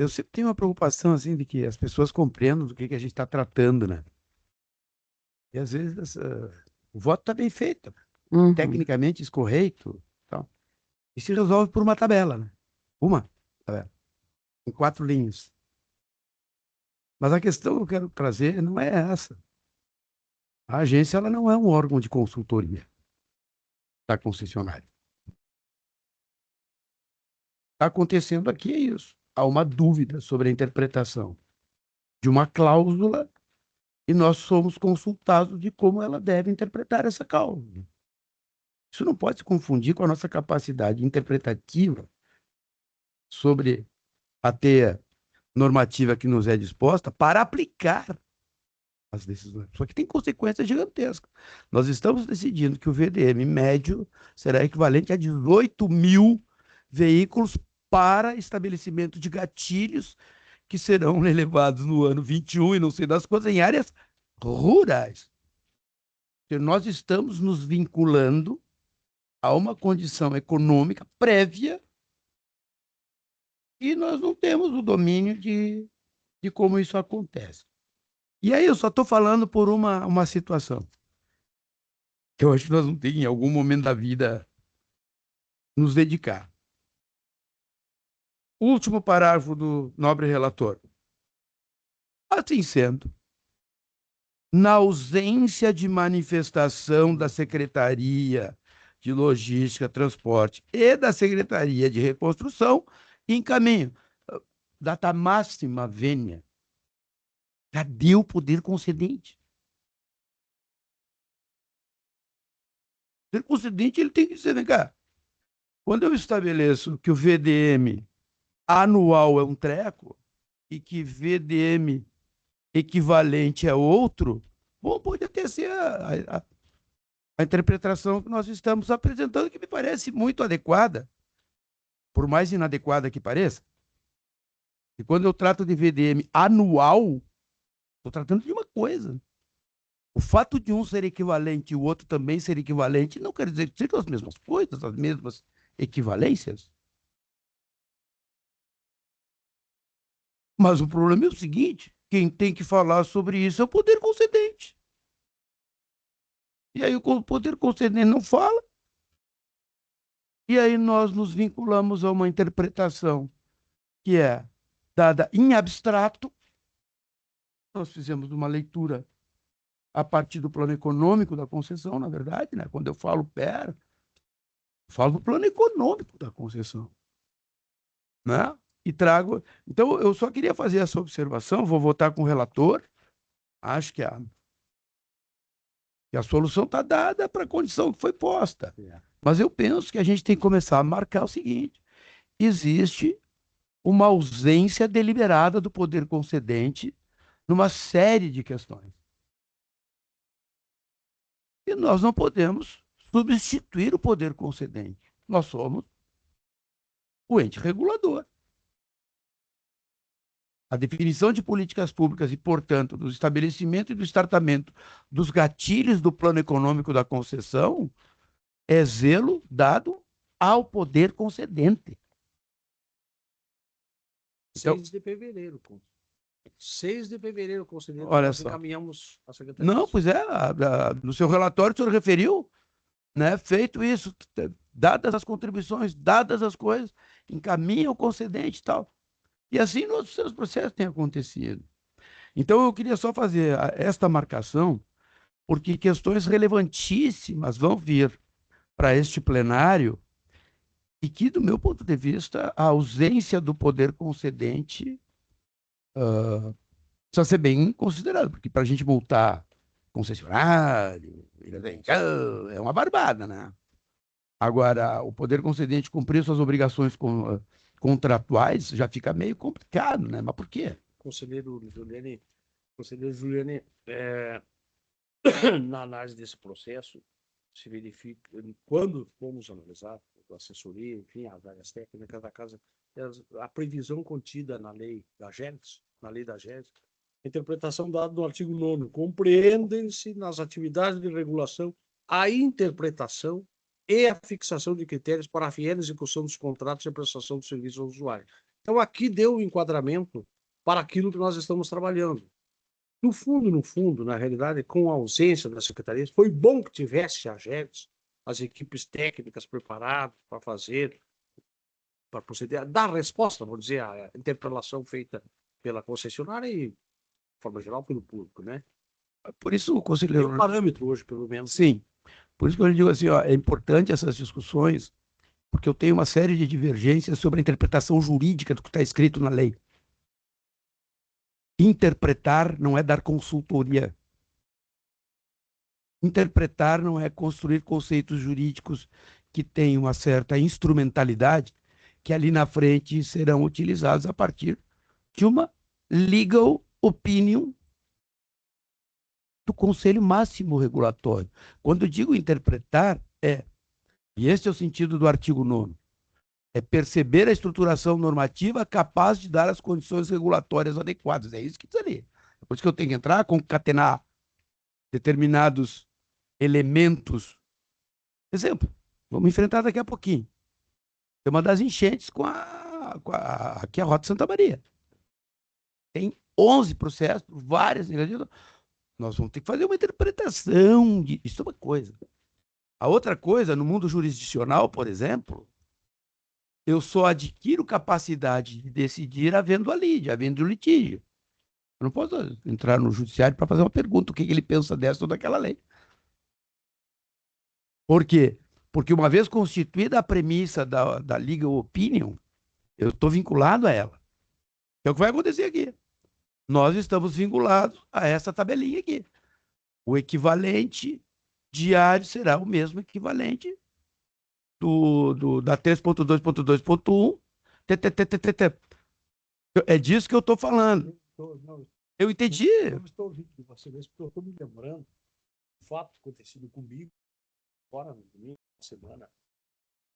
sempre tenho uma preocupação assim de que as pessoas compreendam do que a gente está tratando, né? E às vezes o voto está bem feito, tecnicamente escorreito, tal, e se resolve por uma tabela, né? Uma tabela, com 4 linhas. Mas a questão que eu quero trazer não é essa. A agência ela não é um órgão de consultoria da concessionária. Está acontecendo aqui é isso. Há uma dúvida sobre a interpretação de uma cláusula e nós somos consultados de como ela deve interpretar essa cláusula. Isso não pode se confundir com a nossa capacidade interpretativa sobre a teia normativa que nos é disposta para aplicar as decisões. Só que tem consequências gigantescas. Nós estamos decidindo que o VDM médio será equivalente a 18 mil veículos para estabelecimento de gatilhos que serão elevados no ano 21 e não sei das quantas, em áreas rurais. Então, nós estamos nos vinculando a uma condição econômica prévia e nós não temos o domínio de como isso acontece. E aí eu só estou falando por uma situação que eu acho que nós não temos em algum momento da vida nos dedicar. Último parágrafo do nobre relator. Assim sendo, na ausência de manifestação da Secretaria de Logística, Transporte e da Secretaria de Reconstrução, encaminho. Data máxima vênia. Cadê o poder concedente? O poder concedente ele tem que dizer, vem cá, quando eu estabeleço que o VDM anual é um treco e que VDM equivalente é outro, bom, pode até ser a interpretação que nós estamos apresentando, que me parece muito adequada, por mais inadequada que pareça. E quando eu trato de VDM anual, estou tratando de uma coisa. O fato de um ser equivalente e o outro também ser equivalente não quer dizer que sejam as mesmas coisas, as mesmas equivalências. Mas o problema é o seguinte, quem tem que falar sobre isso é o poder concedente. E aí o poder concedente não fala, e aí nós nos vinculamos a uma interpretação que é dada em abstrato. Nós fizemos uma leitura a partir do plano econômico da concessão, na verdade, né? Quando eu falo eu falo do plano econômico da concessão, né? E trago... Então, eu só queria fazer essa observação, vou votar com o relator, acho que a solução está dada para a condição que foi posta. Mas eu penso que a gente tem que começar a marcar o seguinte, existe uma ausência deliberada do poder concedente numa série de questões. E nós não podemos substituir o poder concedente. Nós somos o ente regulador. A definição de políticas públicas e, portanto, do estabelecimento e do startamento dos gatilhos do plano econômico da concessão é zelo dado ao poder concedente. 6 de fevereiro, 6 de fevereiro, conselheiro, olha nós só. encaminhamos a secretaria. Não, pois é, no seu relatório o senhor referiu, né, feito isso, dadas as contribuições, dadas as coisas, encaminha o concedente e tal. E assim nos seus processos tem acontecido. Então eu queria só fazer esta marcação, porque questões relevantíssimas vão vir para este plenário e que, do meu ponto de vista, a ausência do poder concedente precisa ser bem considerado, porque para a gente multar concessionário, é uma barbada, né? Agora, o poder concedente cumprir suas obrigações contratuais já fica meio complicado, né? Mas por quê? Conselheiro Juliane, na análise desse processo, se verifica, quando fomos analisar a assessoria, enfim, as áreas técnicas da casa, a previsão contida na lei da GERGS, a interpretação dada no artigo 9º, compreendem-se nas atividades de regulação a interpretação e a fixação de critérios para a fiel execução dos contratos de prestação de serviço ao usuário. Então, aqui deu o enquadramento para aquilo que nós estamos trabalhando. No fundo, na realidade, com a ausência da secretaria, foi bom que tivesse a GERGS, as equipes técnicas preparadas para fazer, para proceder, dar resposta, vou dizer, à interpelação feita pela concessionária e, de forma geral, pelo público, né? Por isso, o conselheiro... Tem um parâmetro hoje, pelo menos. Sim. Por isso que eu digo assim, ó, é importante essas discussões, porque eu tenho uma série de divergências sobre a interpretação jurídica do que está escrito na lei. Interpretar não é dar consultoria. Interpretar não é construir conceitos jurídicos que têm uma certa instrumentalidade, que ali na frente serão utilizados a partir de uma legal opinion do Conselho Máximo Regulatório. Quando eu digo interpretar, e esse é o sentido do artigo 9º, é perceber a estruturação normativa capaz de dar as condições regulatórias adequadas. É isso que diz ali. É por isso que eu tenho que entrar, concatenar determinados elementos. Exemplo, vamos enfrentar daqui a pouquinho. Tem uma das enchentes aqui a Rota Santa Maria. Tem 11 processos, várias negativas. Nós vamos ter que fazer uma interpretação. Isso é uma coisa. A outra coisa, no mundo jurisdicional, por exemplo, eu só adquiro capacidade de decidir havendo havendo litígio. Eu não posso entrar no judiciário para fazer uma pergunta, o que ele pensa dessa ou daquela lei. Por quê? Porque uma vez constituída a premissa da legal opinion, eu estou vinculado a ela. É o que vai acontecer aqui. Nós estamos vinculados a essa tabelinha aqui. O equivalente diário será o mesmo equivalente da 3.2.2.1. É disso que eu estou falando. Eu entendi. Eu estou ouvindo de você mesmo, porque eu estou me lembrando do fato acontecido comigo agora no domingo, na semana,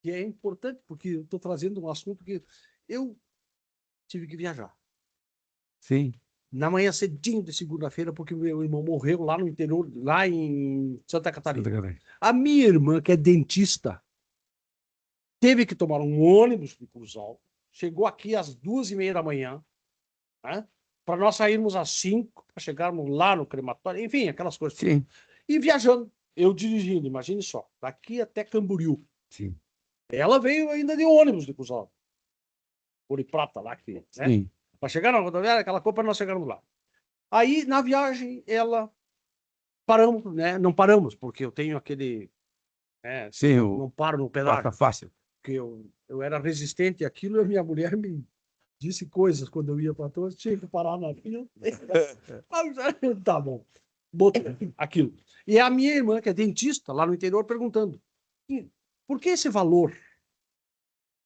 que é importante, porque eu estou trazendo um assunto que eu tive que viajar. Sim. Na manhã cedinho de segunda-feira, porque meu irmão morreu lá no interior, lá em Santa Catarina. A minha irmã, que é dentista, teve que tomar um ônibus de Cruz Alta, chegou aqui às 2h30 da manhã, né? Para nós sairmos às 5, para chegarmos lá no crematório, enfim, aquelas coisas. Sim. E viajando, eu dirigindo, imagine só, daqui até Camboriú. Sim. Ela veio ainda de ônibus de Cruz Alta. Ouro e Prata lá, que, né? Sim. Para chegar na rodoviária, aquela coisa, para nós chegarmos lá. Aí, na viagem, ela... Paramos, né? Não paramos, porque eu tenho aquele... Né? Sim, não paro no pedágio. passa fácil. Porque eu era resistente àquilo e a minha mulher me disse coisas quando eu ia para todos, tinha que parar na fila. Tá bom. Botei aquilo. E a minha irmã, que é dentista, lá no interior, perguntando, por que esse valor?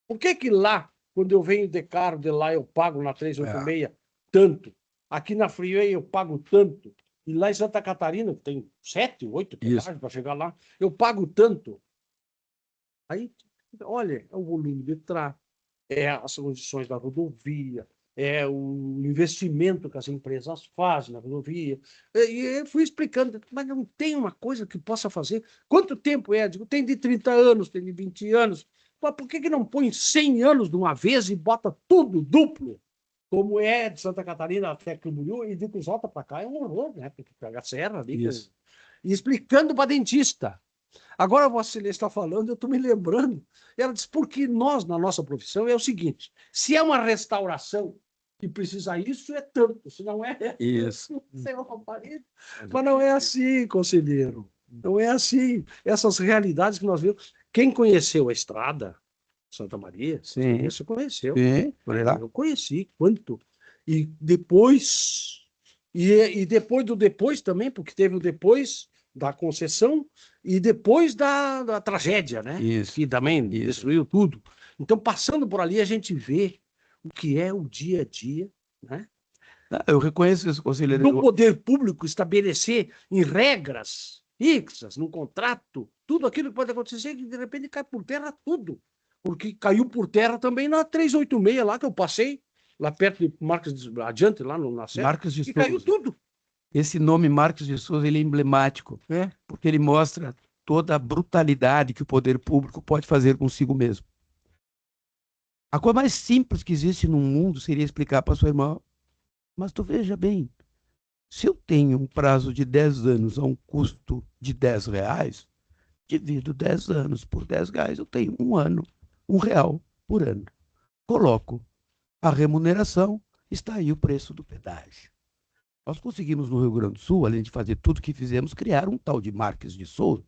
Por que lá, quando eu venho de carro de lá, eu pago na 386 tanto? Aqui na Freeway eu pago tanto. E lá em Santa Catarina, que tem 7, 8 pedágios para chegar lá, eu pago tanto. Aí, olha, é o volume de tráfego, é as condições da rodovia, é o investimento que as empresas fazem na rodovia. E eu fui explicando, mas não tem uma coisa que possa fazer. Quanto tempo é? Digo, tem de 30 anos, tem de 20 anos. Mas por que não põe 100 anos de uma vez e bota tudo duplo? Como é de Santa Catarina até Camboriú e de Cruz Alta para cá, é um horror, né? Porque pega a serra ali. E explicando para dentista. Agora você está falando, eu estou me lembrando. Ela disse, porque nós, na nossa profissão, é o seguinte, se é uma restauração que precisa isso, é tanto, se não é... Isso. Mas não é assim, conselheiro. Não é assim. Essas realidades que nós vemos. Quem conheceu a estrada, Santa Maria, sim, você conheceu. Sim, por lá. Eu conheci, quanto. E depois... E depois do depois também, porque teve o depois da concessão e depois da tragédia, né? Isso. Que também destruiu tudo. Então, passando por ali, a gente vê o que é o dia a dia, né? Eu reconheço isso, conselheiro. Do poder público estabelecer em regras fixas, num contrato, tudo aquilo que pode acontecer, que de repente cai por terra tudo. Porque caiu por terra também na 386 lá que eu passei, lá perto de Marques, adiante, lá na Serra, Marques de e Souza. caiu tudo. Esse nome Marques de Souza, ele é emblemático, porque ele mostra toda a brutalidade que o poder público pode fazer consigo mesmo. A coisa mais simples que existe no mundo seria explicar para sua irmã, mas tu veja bem, se eu tenho um prazo de 10 anos a um custo de R$10, divido 10 anos por R$10, eu tenho um ano, R$1 por ano. Coloco a remuneração, está aí o preço do pedágio. Nós conseguimos no Rio Grande do Sul, além de fazer tudo que fizemos, criar um tal de Marques de Souza,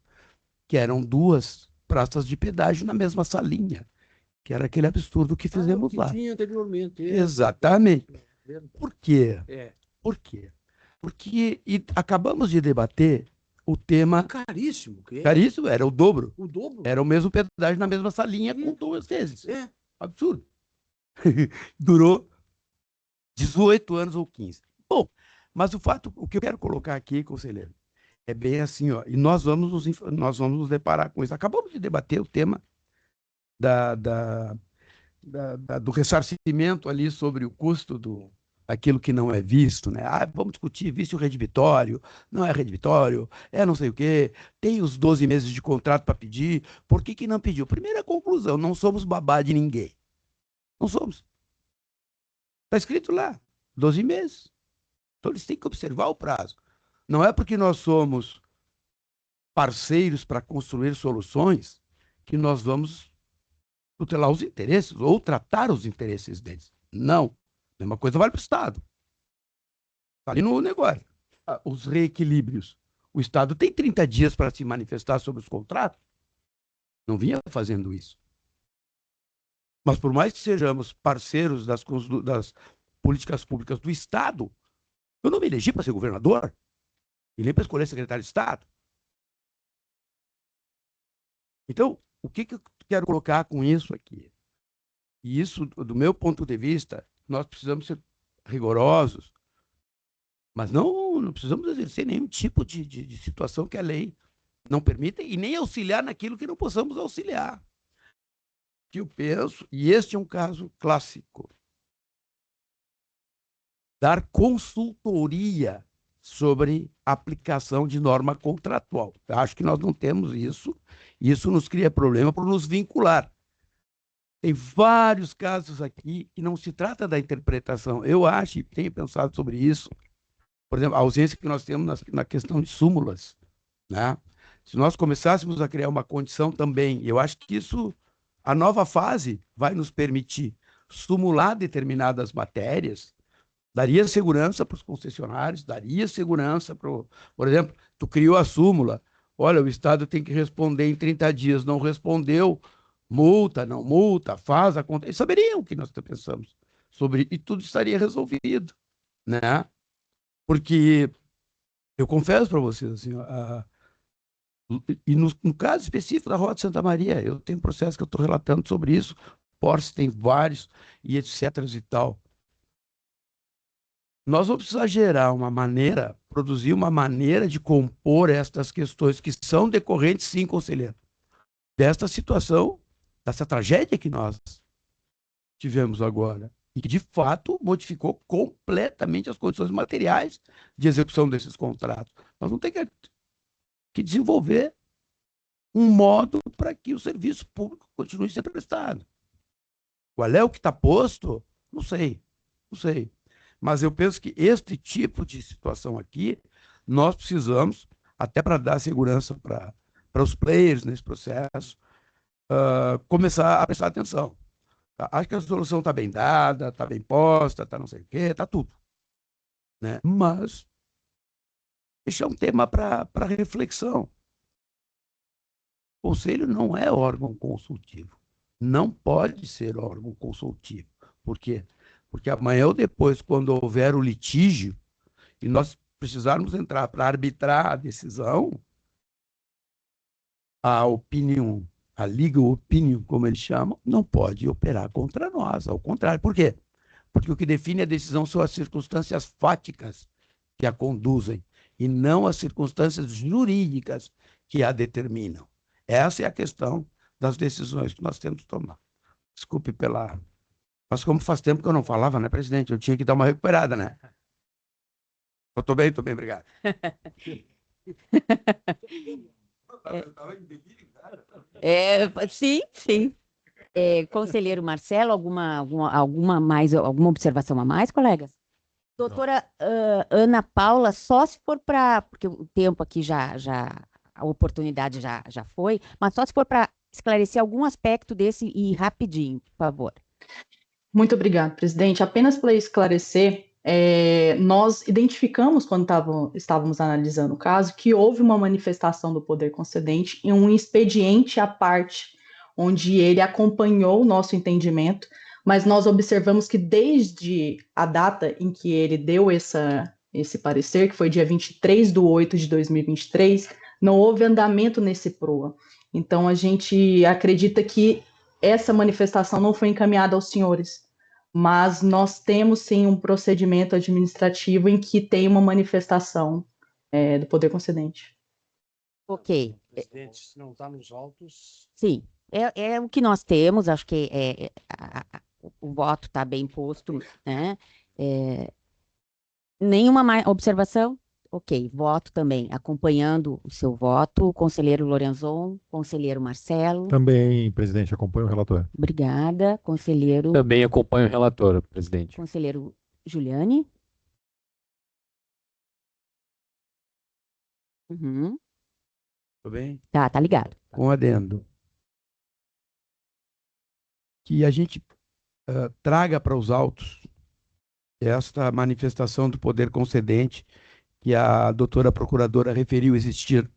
que eram 2 praças de pedágio na mesma salinha, que era aquele absurdo que fizemos lá. Tinha anteriormente. Exatamente. Por quê? Por quê? Porque acabamos de debater o tema... Caríssimo. Caríssimo, era o dobro. O dobro. Era o mesmo pedágio na mesma salinha com 2 vezes. Absurdo. Durou 18 anos ou 15. Bom, mas o que eu quero colocar aqui, conselheiro, é bem assim, ó, e nós vamos nos deparar com isso. Acabamos de debater o tema do ressarcimento ali sobre o custo daquilo que não é visto, né? Vamos discutir vício redivitório, não é redivitório, não sei o quê, tem os 12 meses de contrato para pedir, por que não pediu? Primeira conclusão, não somos babá de ninguém. Não somos. Está escrito lá, 12 meses. Então, eles têm que observar o prazo. Não é porque nós somos parceiros para construir soluções que nós vamos tutelar os interesses ou tratar os interesses deles. Não. A mesma coisa vale para o Estado. Está ali no negócio. Os reequilíbrios. O Estado tem 30 dias para se manifestar sobre os contratos. Não vinha fazendo isso. Mas por mais que sejamos parceiros das políticas públicas do Estado, eu não me elegi para ser governador e nem para escolher secretário de Estado. Então, o que eu quero colocar com isso aqui? E isso, do meu ponto de vista, nós precisamos ser rigorosos, mas não precisamos exercer nenhum tipo de situação que a lei não permita e nem auxiliar naquilo que não possamos auxiliar. Que eu penso, e este é um caso clássico, dar consultoria sobre aplicação de norma contratual. Eu acho que nós não temos isso, e isso nos cria problema por nos vincular. Tem vários casos aqui que não se trata da interpretação. Eu acho, e tenho pensado sobre isso, por exemplo, a ausência que nós temos na questão de súmulas, né? Se nós começássemos a criar uma condição também, eu acho que isso, a nova fase vai nos permitir sumular determinadas matérias, daria segurança para os concessionários, daria segurança para, por exemplo, tu criou a súmula, olha, o Estado tem que responder em 30 dias, não respondeu, multa, não multa, faz a conta. Eles saberiam o que nós pensamos sobre, e tudo estaria resolvido, né? Porque eu confesso para vocês, assim, e no caso específico da Rota Santa Maria, eu tenho um processo que eu estou relatando sobre isso, Porsche tem vários, e etc. e tal. Nós vamos precisar gerar uma maneira, produzir uma maneira de compor estas questões que são decorrentes, sim, conselheiro, desta situação, dessa tragédia que nós tivemos agora, e que, de fato, modificou completamente as condições materiais de execução desses contratos. Nós vamos ter que desenvolver um modo para que o serviço público continue sendo prestado. Qual é o que está posto? Não sei, não sei. Mas eu penso que este tipo de situação aqui, nós precisamos, até para dar segurança para os players nesse processo, começar a prestar atenção. Tá? Acho que a solução está bem dada, está bem posta, está não sei o quê, está tudo. Né? Mas deixar um tema para reflexão. O Conselho não é órgão consultivo. Não pode ser órgão consultivo. Por quê? Porque amanhã ou depois, quando houver o litígio, e nós precisarmos entrar para arbitrar a decisão, a opinião, a legal opinion, como eles chamam, não pode operar contra nós. Ao contrário. Por quê? Porque o que define a decisão são as circunstâncias fáticas que a conduzem, e não as circunstâncias jurídicas que a determinam. Essa é a questão das decisões que nós temos que tomar. Desculpe pela... Mas como faz tempo que eu não falava, né, presidente? Eu tinha que dar uma recuperada, né? Estou bem, obrigado. Sim, sim. Conselheiro Marcelo, alguma observação a mais, colegas? Doutora Ana Paula, só se for para, porque o tempo aqui a oportunidade já foi, mas só se for para esclarecer algum aspecto desse e rapidinho, por favor. Muito obrigada, presidente. Apenas para esclarecer, nós identificamos, quando estávamos analisando o caso, que houve uma manifestação do poder concedente em um expediente à parte, onde ele acompanhou o nosso entendimento, mas nós observamos que desde a data em que ele deu esse parecer, que foi dia 23/8/2023, não houve andamento nesse PROA. Então, a gente acredita que essa manifestação não foi encaminhada aos senhores, mas nós temos sim um procedimento administrativo em que tem uma manifestação do poder concedente. Ok. Presidente, se não está nos autos... Sim, é o que nós temos, acho que o voto está bem posto, né? Nenhuma observação? Ok, voto também, acompanhando o seu voto, conselheiro Lorenzon, conselheiro Marcelo. Também, presidente, acompanho o relator. Obrigada, conselheiro. Também acompanho o relator, presidente. Conselheiro Juliane. Uhum. Tudo bem? Tá ligado. Com adendo. que a gente traga para os autos esta manifestação do poder concedente que a doutora procuradora referiu existir.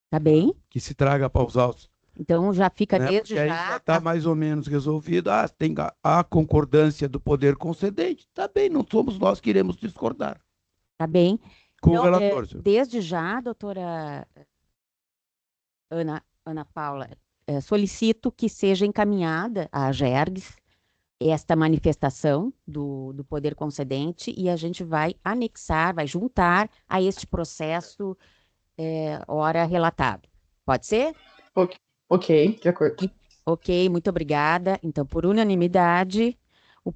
Tá bem? Que se traga para os autos. Então já fica Né? desde Porque aí já. está mais ou menos resolvido. Tem a concordância do poder concedente. Tá bem, não somos nós que iremos discordar. Tá bem. Com Então, o relator, senhor. desde já, doutora Ana Paula, solicito que seja encaminhada à AGERGS esta manifestação do poder concedente e a gente vai anexar, vai juntar a este processo ora relatado. Pode ser? Ok, de acordo. Ok, muito obrigada. Então, por unanimidade, o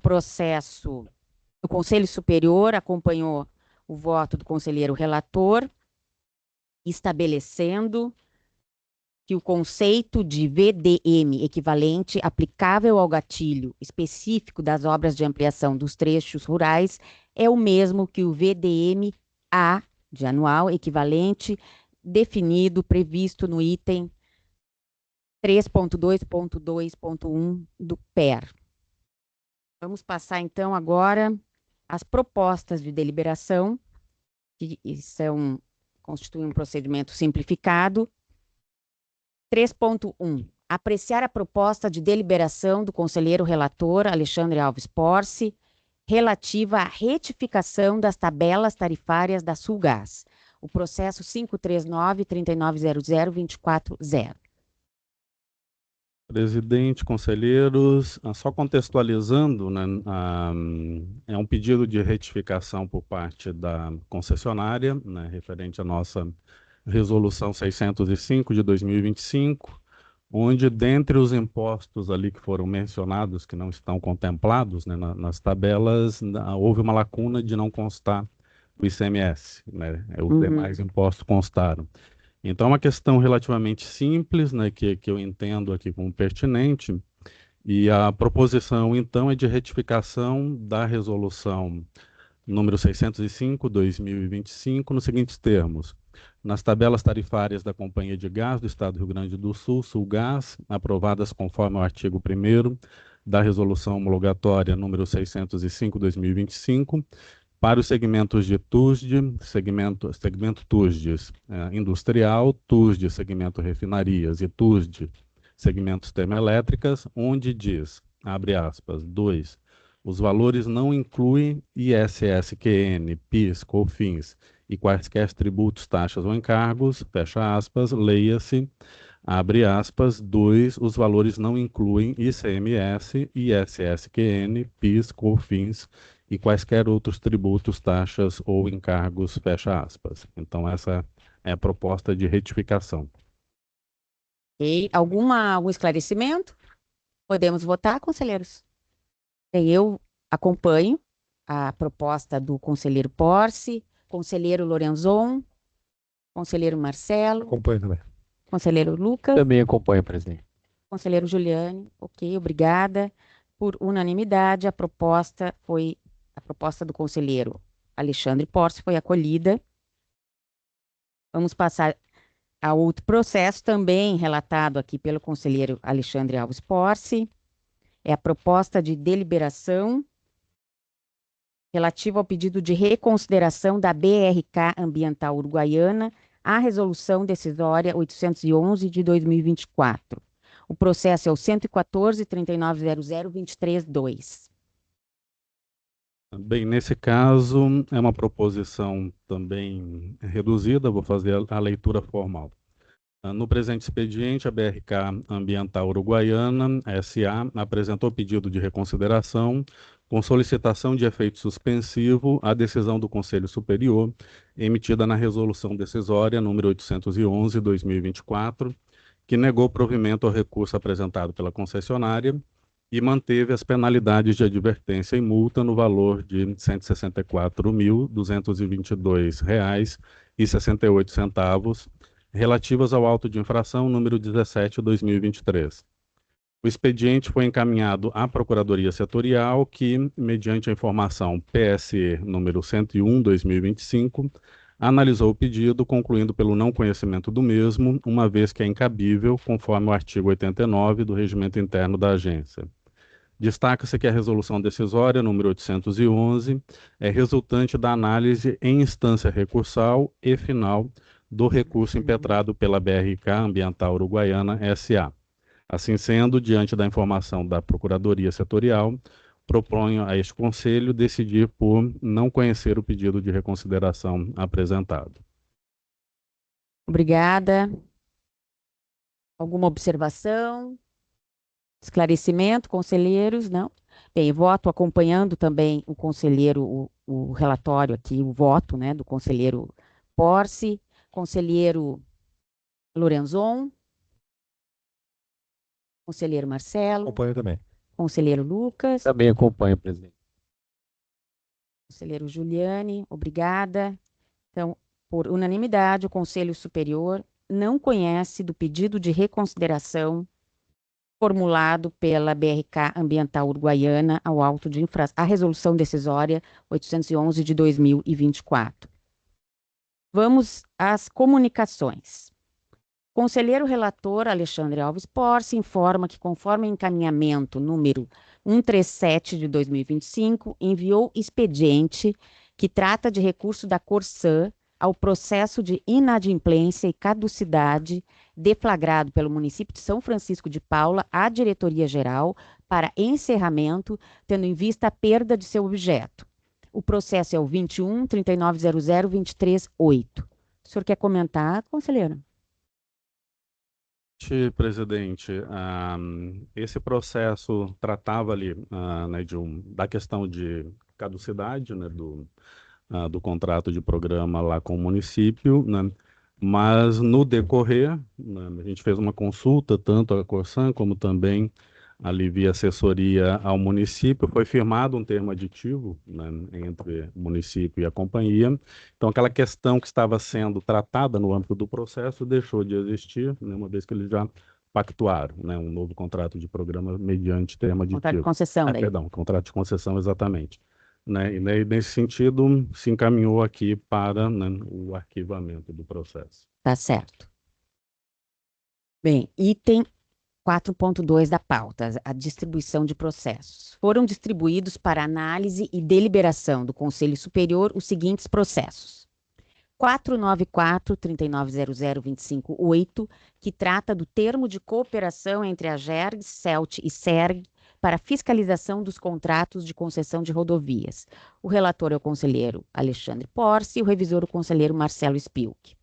Conselho Superior acompanhou o voto do conselheiro relator, estabelecendo que o conceito de VDM equivalente aplicável ao gatilho específico das obras de ampliação dos trechos rurais é o mesmo que o VDM-A de anual equivalente definido, previsto no item 3.2.2.1 do PER. Vamos passar, então, agora às propostas de deliberação, que constituem um procedimento simplificado. 3.1. Apreciar a proposta de deliberação do conselheiro relator Alexandre Alves Porce, relativa à retificação das tarifárias da Sulgás. O processo 539-3900-240. Presidente, conselheiros, só contextualizando, né, é um pedido de retificação por parte da concessionária, né, referente à nossa resolução 605 de 2025, onde, dentre os impostos ali que foram mencionados, que não estão contemplados, né, nas tabelas, houve uma lacuna de não constar o ICMS, né, os demais impostos constaram. Então, é uma questão relativamente simples, né, que eu entendo aqui como pertinente, e a proposição, então, é de retificação da resolução número 605/2025, nos seguintes termos: nas tabelas tarifárias da Companhia de Gás do Estado do Rio Grande do Sul, Sulgás, aprovadas conforme o artigo 1º da resolução homologatória número 605/2025, para os segmentos de TUSD, segmento TUSD industrial, TUSD segmento refinarias e TUSD segmentos termoelétricas, onde diz, abre aspas, 2, os valores não incluem ISSQN, PIS, COFINS e quaisquer tributos, taxas ou encargos, fecha aspas, leia-se, abre aspas, 2, os valores não incluem ICMS, ISSQN, PIS, COFINS e quaisquer outros tributos, taxas ou encargos, fecha aspas. Então, essa é a proposta de retificação. E algum esclarecimento? Podemos votar, conselheiros? Eu acompanho a proposta do conselheiro Porce, conselheiro Lorenzon, conselheiro Marcelo. Acompanho também. Conselheiro Lucas. Também acompanho, presidente. Conselheiro Juliane. Ok, obrigada. Por unanimidade, a proposta do conselheiro Alexandre Porce foi acolhida. Vamos passar a outro processo, também relatado aqui pelo conselheiro Alexandre Alves Porce. É a proposta de deliberação relativa ao pedido de reconsideração da BRK Ambiental Uruguaiana à resolução decisória 811 de 2024. O processo é o 114.3900.23.2. Bem, nesse caso, é uma proposição também reduzida, vou fazer a leitura formal. No presente expediente, a BRK Ambiental Uruguaiana, SA, apresentou pedido de reconsideração com solicitação de efeito suspensivo à decisão do Conselho Superior, emitida na resolução decisória número 811/2024, que negou provimento ao recurso apresentado pela concessionária e manteve as penalidades de advertência e multa no valor de R$ 164.222,68, relativas ao auto de infração número 17/2023. O expediente foi encaminhado à Procuradoria Setorial, que, mediante a informação PSE número 101/2025, analisou o pedido, concluindo pelo não conhecimento do mesmo, uma vez que é incabível, conforme o artigo 89 do Regimento Interno da Agência. Destaca-se que a resolução decisória, número 811, é resultante da análise em instância recursal e final do recurso impetrado pela BRK Ambiental Uruguaiana S.A. Assim sendo, diante da informação da Procuradoria Setorial, proponho a este Conselho decidir por não conhecer o pedido de reconsideração apresentado. Obrigada. Alguma observação? Esclarecimento, conselheiros? Não? Bem, voto acompanhando também o conselheiro, o relatório aqui, o voto, né, do conselheiro Porce, conselheiro Lorenzon, conselheiro Marcelo, Acompanho também. conselheiro Lucas, Também acompanho, presidente. conselheiro Juliane, obrigada. Então, por unanimidade, o Conselho Superior não conhece do pedido de reconsideração formulado pela BRK Ambiental Uruguaiana ao auto de a resolução decisória 811 de 2024. Vamos às comunicações. O conselheiro relator Alexandre Alves Porce informa que, conforme encaminhamento número 137 de 2025, enviou expediente que trata de recurso da Corsã ao processo de inadimplência e caducidade deflagrado pelo município de São Francisco de Paula à Diretoria-Geral para encerramento, tendo em vista a perda de seu objeto. O processo é o 21.3900.23.8. O senhor quer comentar, conselheiro? Presidente, esse processo tratava ali né, da questão de caducidade, né, do contrato de programa lá com o município, né, mas no decorrer, né, a gente fez uma consulta, tanto a Corsã como também ali via assessoria ao município, foi firmado um termo aditivo, né, entre o município e a companhia. Então, aquela questão que estava sendo tratada no âmbito do processo deixou de existir, né, uma vez que eles já pactuaram, né, um novo contrato de programa mediante termo aditivo. Contrato de concessão, daí. Perdão, contrato de concessão, exatamente. Né, e nesse sentido, se encaminhou aqui para, né, o arquivamento do processo. Tá certo. Bem, item 4.2 da pauta, a distribuição de processos. Foram distribuídos para análise e deliberação do Conselho Superior os seguintes processos. 494-3900-25.8, que trata do termo de cooperação entre a GERG, CELT e SERG para fiscalização dos contratos de concessão de rodovias. O relator é o conselheiro Alexandre Porce e o revisor o conselheiro Marcelo Spilk.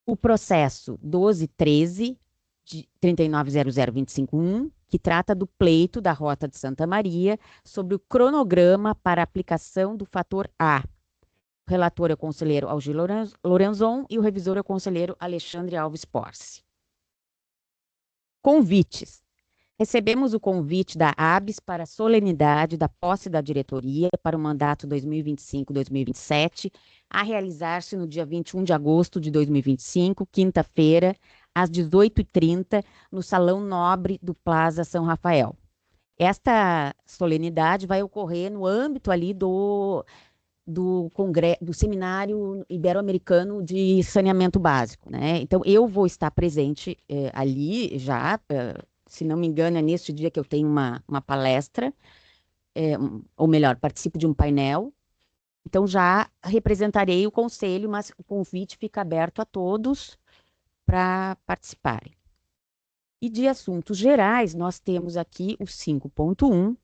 O processo 1213, de 3900.25.1, que trata do pleito da Rota de Santa Maria sobre o cronograma para aplicação do fator A. O relator é o conselheiro Algir Lorenzon e o revisor é o conselheiro Alexandre Alves Porce. Convites. Recebemos o convite da ABS para a solenidade da posse da diretoria para o mandato 2025-2027, a realizar-se no dia 21 de agosto de 2025, quinta-feira, às 18h30, no Salão Nobre do Plaza São Rafael. Esta solenidade vai ocorrer no âmbito ali do Seminário Ibero-Americano de Saneamento Básico, né? Então, eu vou estar presente ali já, se não me engano, é neste dia que eu tenho uma palestra, ou melhor, participo de um painel. Então, já representarei o conselho, mas o convite fica aberto a todos para participarem. E de assuntos gerais, nós temos aqui o 5.1,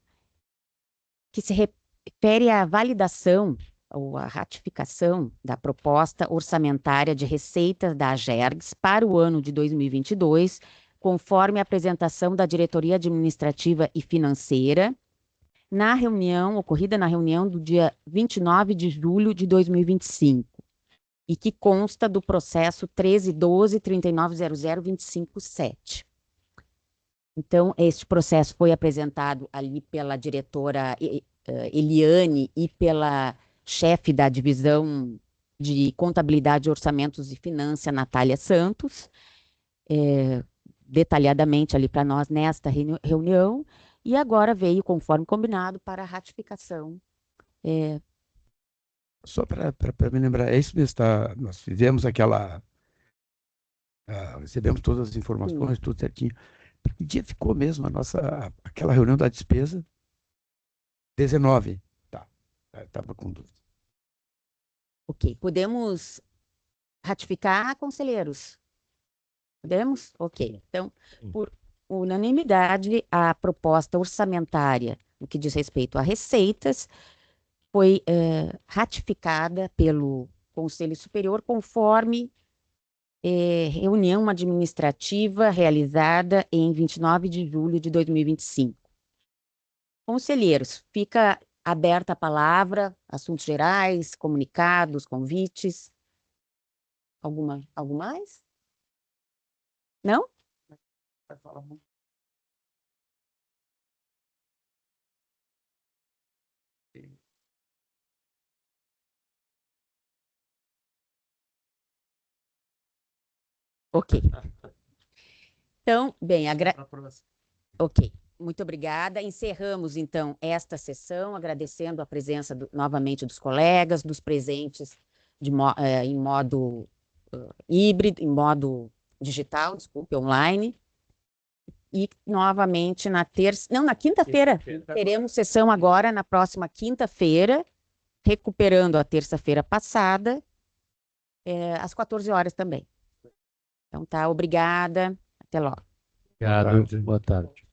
que se refere à validação ou à ratificação da proposta orçamentária de receitas da AGERGS para o ano de 2022, conforme a apresentação da Diretoria Administrativa e Financeira, ocorrida na reunião do dia 29 de julho de 2025, e que consta do processo 1312-3900-25.7. Então, este processo foi apresentado ali pela diretora Eliane e pela chefe da divisão de Contabilidade, Orçamentos e Finanças, Natália Santos, detalhadamente ali para nós nesta reunião, e agora veio, conforme combinado, para a ratificação Só para me lembrar, é isso mesmo, tá? Nós fizemos recebemos todas as informações, tudo certinho. Que dia ficou mesmo aquela reunião da despesa? 19. Tá, estava com dúvida. Ok, podemos ratificar, conselheiros? Podemos? Ok. Então, por unanimidade, a proposta orçamentária, no que diz respeito a receitas, foi ratificada pelo Conselho Superior conforme reunião administrativa realizada em 29 de julho de 2025. Conselheiros, fica aberta a palavra, assuntos gerais, comunicados, convites. Algo mais? Não? Ok. Então, bem, ok. Muito obrigada. Encerramos, então, esta sessão, agradecendo a presença novamente dos colegas, dos presentes em modo híbrido, em modo digital, desculpe, online. E, novamente, na quinta-feira. Teremos sessão agora, na próxima quinta-feira, recuperando a terça-feira passada, às 14 horas também. Então, tá, obrigada. Até logo. Obrigado. Boa tarde.